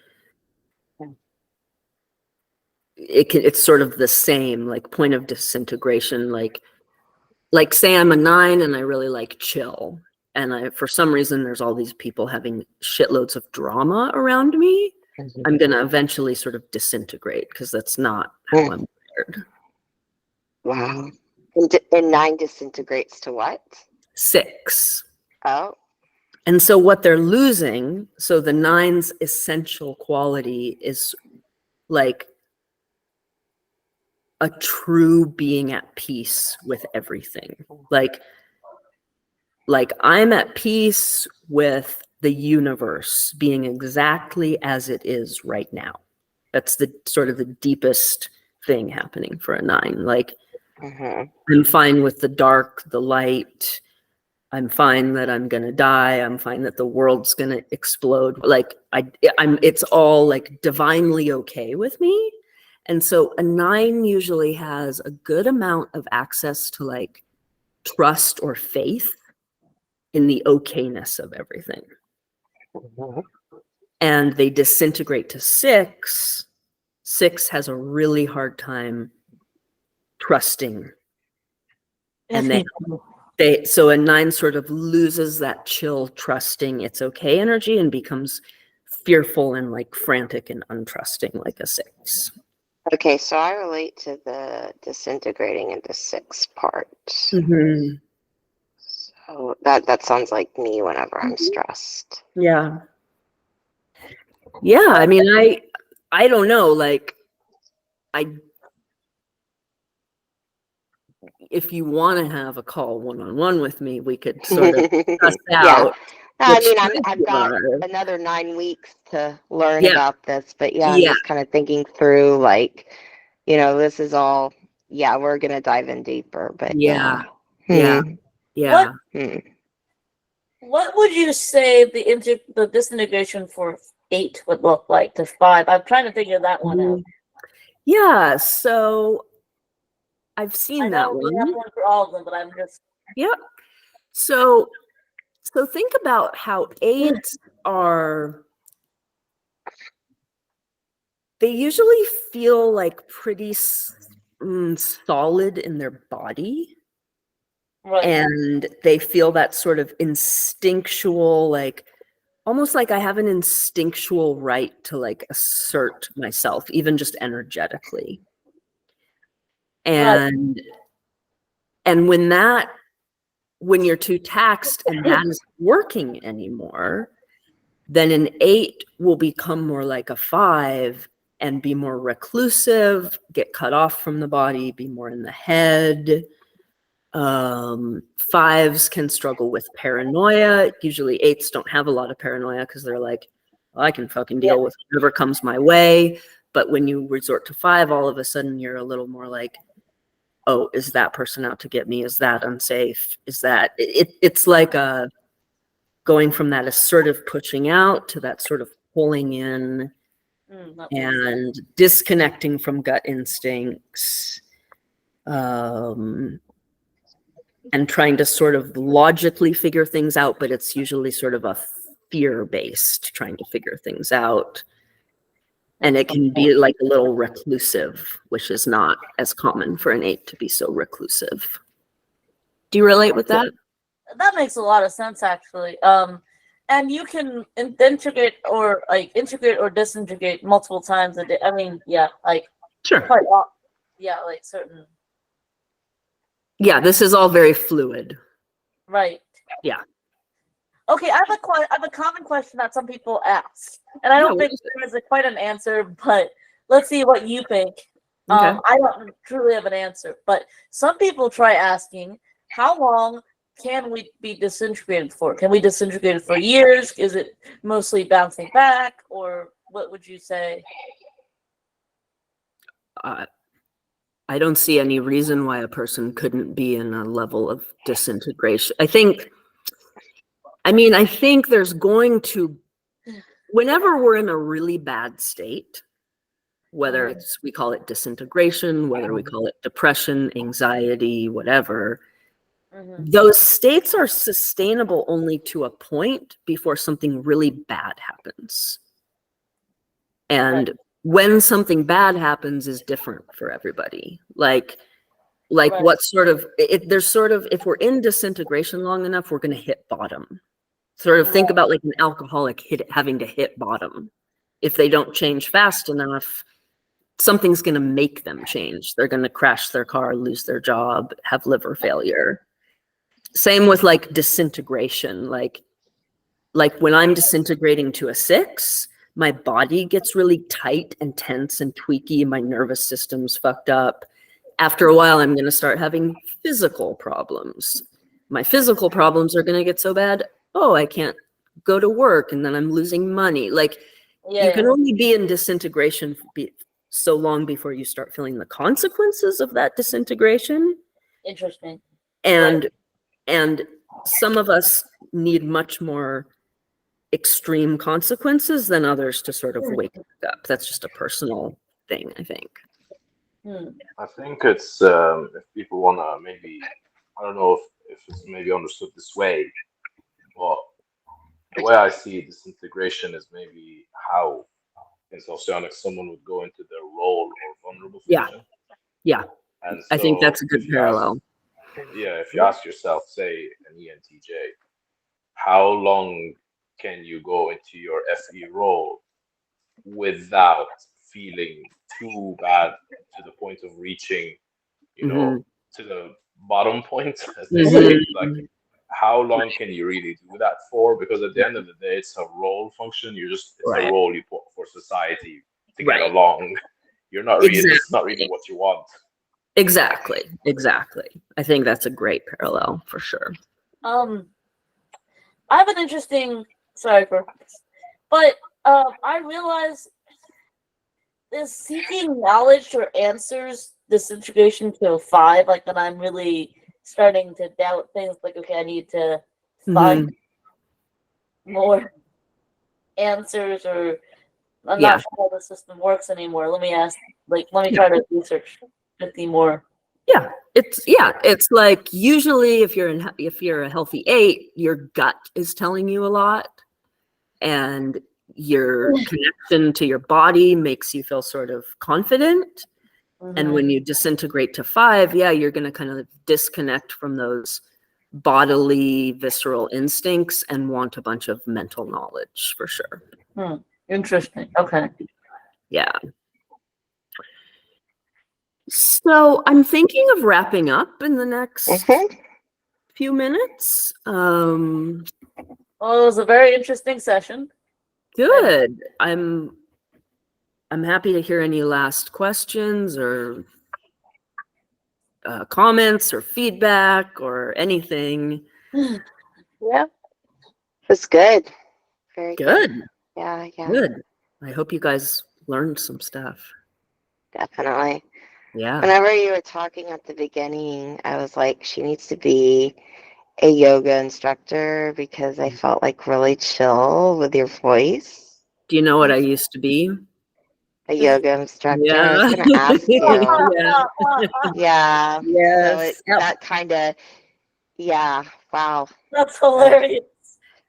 it's sort of the same, like, point of disintegration. Like say I'm a 9 and I really like chill, and for some reason there's all these people having shitloads of drama around me. I'm gonna eventually sort of disintegrate because that's not how I'm wired. Wow. And 9 disintegrates to what? 6. Oh. And so what they're losing, so the 9's essential quality is like a true being at peace with everything. Like I'm at peace with the universe being exactly as it is right now. That's the sort of the deepest thing happening for a 9. Like, I'm fine with the dark, the light. I'm fine that I'm gonna die. I'm fine that the world's gonna explode. Like it's all like divinely okay with me. And so a 9 usually has a good amount of access to like trust or faith in the okayness of everything. And they disintegrate to 6. 6 has a really hard time trusting. And so a 9 sort of loses that chill, trusting, it's okay energy and becomes fearful and like frantic and untrusting like a 6. Okay, so I relate to the disintegrating into 6 part. So that sounds like me whenever I'm stressed. Yeah. Yeah, I mean, I don't know, like, if you want to have a call one-on-one with me, we could sort of discuss out. I mean, I've got another 9 weeks to learn about this, but I'm just kind of thinking through, like, this is all, we're going to dive in deeper, but What would you say the disintegration for 8 would look like to 5? I'm trying to figure that one out. Yeah, so I've seen that one. We have one for all of them, but I'm just... Yep. So think about how 8s are, they usually feel like pretty solid in their body. Right. And they feel that sort of instinctual, like, almost like I have an instinctual right to like assert myself, even just energetically. And when you're too taxed and that isn't working anymore, then an 8 will become more like a 5 and be more reclusive, get cut off from the body, be more in the head. 5s can struggle with paranoia. Usually 8s don't have a lot of paranoia because they're like, well, I can fucking deal with whatever comes my way. But when you resort to 5, all of a sudden you're a little more like, oh, is that person out to get me? Is that unsafe? Is that it's like going from that assertive pushing out to that sort of pulling in and disconnecting from gut instincts, and trying to sort of logically figure things out, but it's usually sort of a fear-based trying to figure things out. And it can be like a little reclusive, which is not as common for an 8 to be so reclusive. Do you relate with that? That makes a lot of sense, actually. And you can integrate or disintegrate multiple times a day. I mean, sure. Like certain. Yeah, this is all very fluid. Right. Yeah. Okay, I have a common question that some people ask, and I don't think there is quite an answer, but let's see what you think. Okay. I don't truly have an answer, but some people try asking, how long can we be disintegrated for? Can we disintegrate for years? Is it mostly bouncing back, or what would you say? I don't see any reason why a person couldn't be in a level of disintegration. I think there's going to, whenever we're in a really bad state, whether it's, we call it disintegration, whether we call it depression, anxiety, whatever, those states are sustainable only to a point before something really bad happens. And when something bad happens is different for everybody. Like what sort of, there's sort of, if we're in disintegration long enough, we're going to hit bottom. Sort of think about like an alcoholic having to hit bottom. If they don't change fast enough, something's going to make them change. They're going to crash their car, lose their job, have liver failure. Same with like disintegration. Like when I'm disintegrating to a 6, my body gets really tight and tense and tweaky. My nervous system's fucked up. After a while, I'm going to start having physical problems. My physical problems are going to get so bad, I can't go to work, and then I'm losing money. Like, you can only be in disintegration so long before you start feeling the consequences of that disintegration. Interesting. And some of us need much more extreme consequences than others to sort of wake up. That's just a personal thing, I think. I think it's if people want to maybe, I don't know if it's maybe understood this way, but the way I see disintegration is maybe how in socionics someone would go into their role or vulnerable function. Yeah. And I think so that's a good parallel. If you ask yourself, say, an ENTJ, how long can you go into your FE role without feeling too bad to the point of reaching, to the bottom point, as they say? Like, how long can you really do that for? Because at the end of the day, it's a role function. It's a role you put for society to get along. You're not really, it's not really what you want. Exactly. I think that's a great parallel for sure. I have an interesting, but I realize is seeking knowledge or answers disintegration to a 5, like when I'm really starting to doubt things, like, okay, I need to find more answers, or I'm not sure how the system works anymore. Let me try to research 50 more. It's like, usually if you're a healthy 8, your gut is telling you a lot, and your connection to your body makes you feel sort of confident. And when you disintegrate to 5, you're going to kind of disconnect from those bodily, visceral instincts and want a bunch of mental knowledge for sure. Interesting. Okay. Yeah. So I'm thinking of wrapping up in the next few minutes. Well, it was a very interesting session. Good. I'm happy to hear any last questions or comments or feedback or anything. Yeah, it's good. Very Good. Yeah. Good. I hope you guys learned some stuff. Definitely. Yeah. Whenever you were talking at the beginning, I was like, she needs to be a yoga instructor, because I felt like really chill with your voice. Do you know what I used to be? A yoga instructor. Yeah. I was going to ask you. Yeah. Yes. So that kind of, wow. That's hilarious.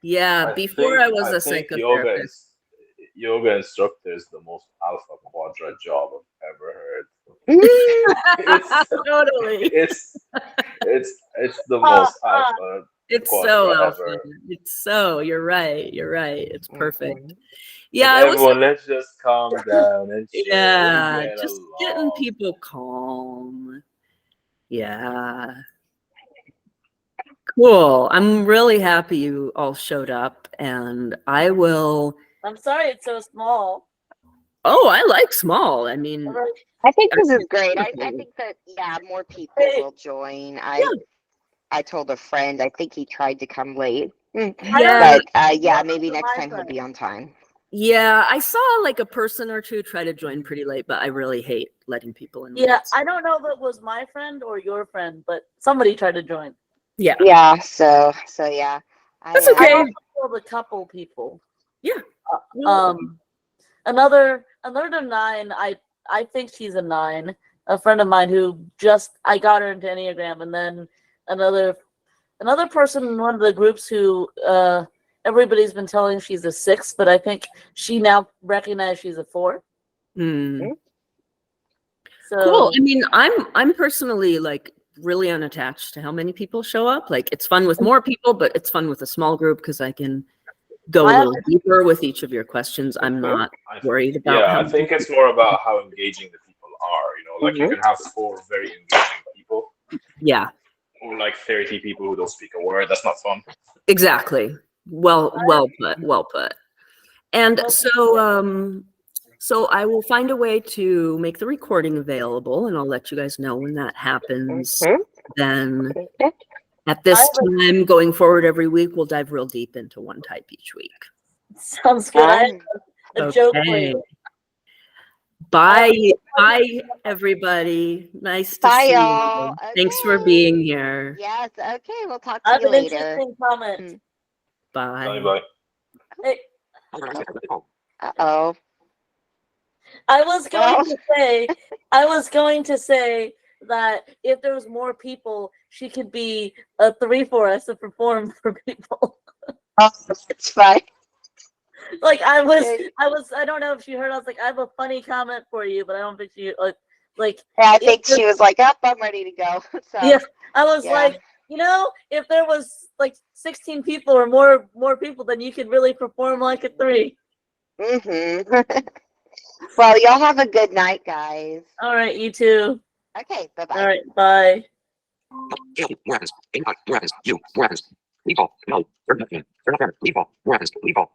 Yeah. Before I was a psychotherapist. Yoga instructor is the most alpha quadra job I've ever heard. Totally. It's the most alpha. It's so alpha. You're right. It's perfect. Yeah. Everyone, let's just calm down and chill. Just getting people calm. Yeah. Cool. I'm really happy you all showed up, and I will. I'm sorry it's so small. Oh, I like small. I mean, I think this is great. I think that more people will join. I told a friend, I think he tried to come late. Yeah. But maybe next time he'll be on time. Yeah, I saw like a person or two try to join pretty late, but I really hate letting people in. Yeah, late. I don't know if it was my friend or your friend, but somebody tried to join. Yeah. Yeah. So yeah. That's I okay. also killed a couple people. Yeah. Another 9. I think she's a 9. A friend of mine who I got her into Enneagram, and then another person in one of the groups who everybody's been telling she's a 6, but I think she now recognizes she's a 4. Mm. So Cool. I mean, I'm personally like really unattached to how many people show up. Like it's fun with more people, but it's fun with a small group because I can go a little deeper with each of your questions. I'm not worried about I think it's more about how engaging the people are. Like you can have 4 very engaging people. Yeah. Or like 30 people who don't speak a word. That's not fun. Exactly. Well put. And so I will find a way to make the recording available, and I'll let you guys know when that happens. Then at this time, going forward every week, we'll dive real deep into one type each week. Sounds good. I have a joke for you. Bye, everybody. Nice to see you. Thanks for being here. Yes. Okay. We'll talk I to have you an later. interesting comment. Bye. Bye. Hey, Uh-oh. I was going to say that if there was more people, she could be a 3 for us to perform for people. Oh, it's fine. Like I don't know if she heard. I was like, I have a funny comment for you, but I don't think she like. Yeah, I think she was like, "Up, I'm ready to go." So yeah, I was like, if there was like 16 people or more people, then you could really perform like a 3. Well, y'all have a good night, guys. All right, you too. Okay, bye-bye. All right, bye. Weapons. Default. Weapons. You. Weapons. Default. No. Turn up in. Turn up in. Default. Weapons. Default.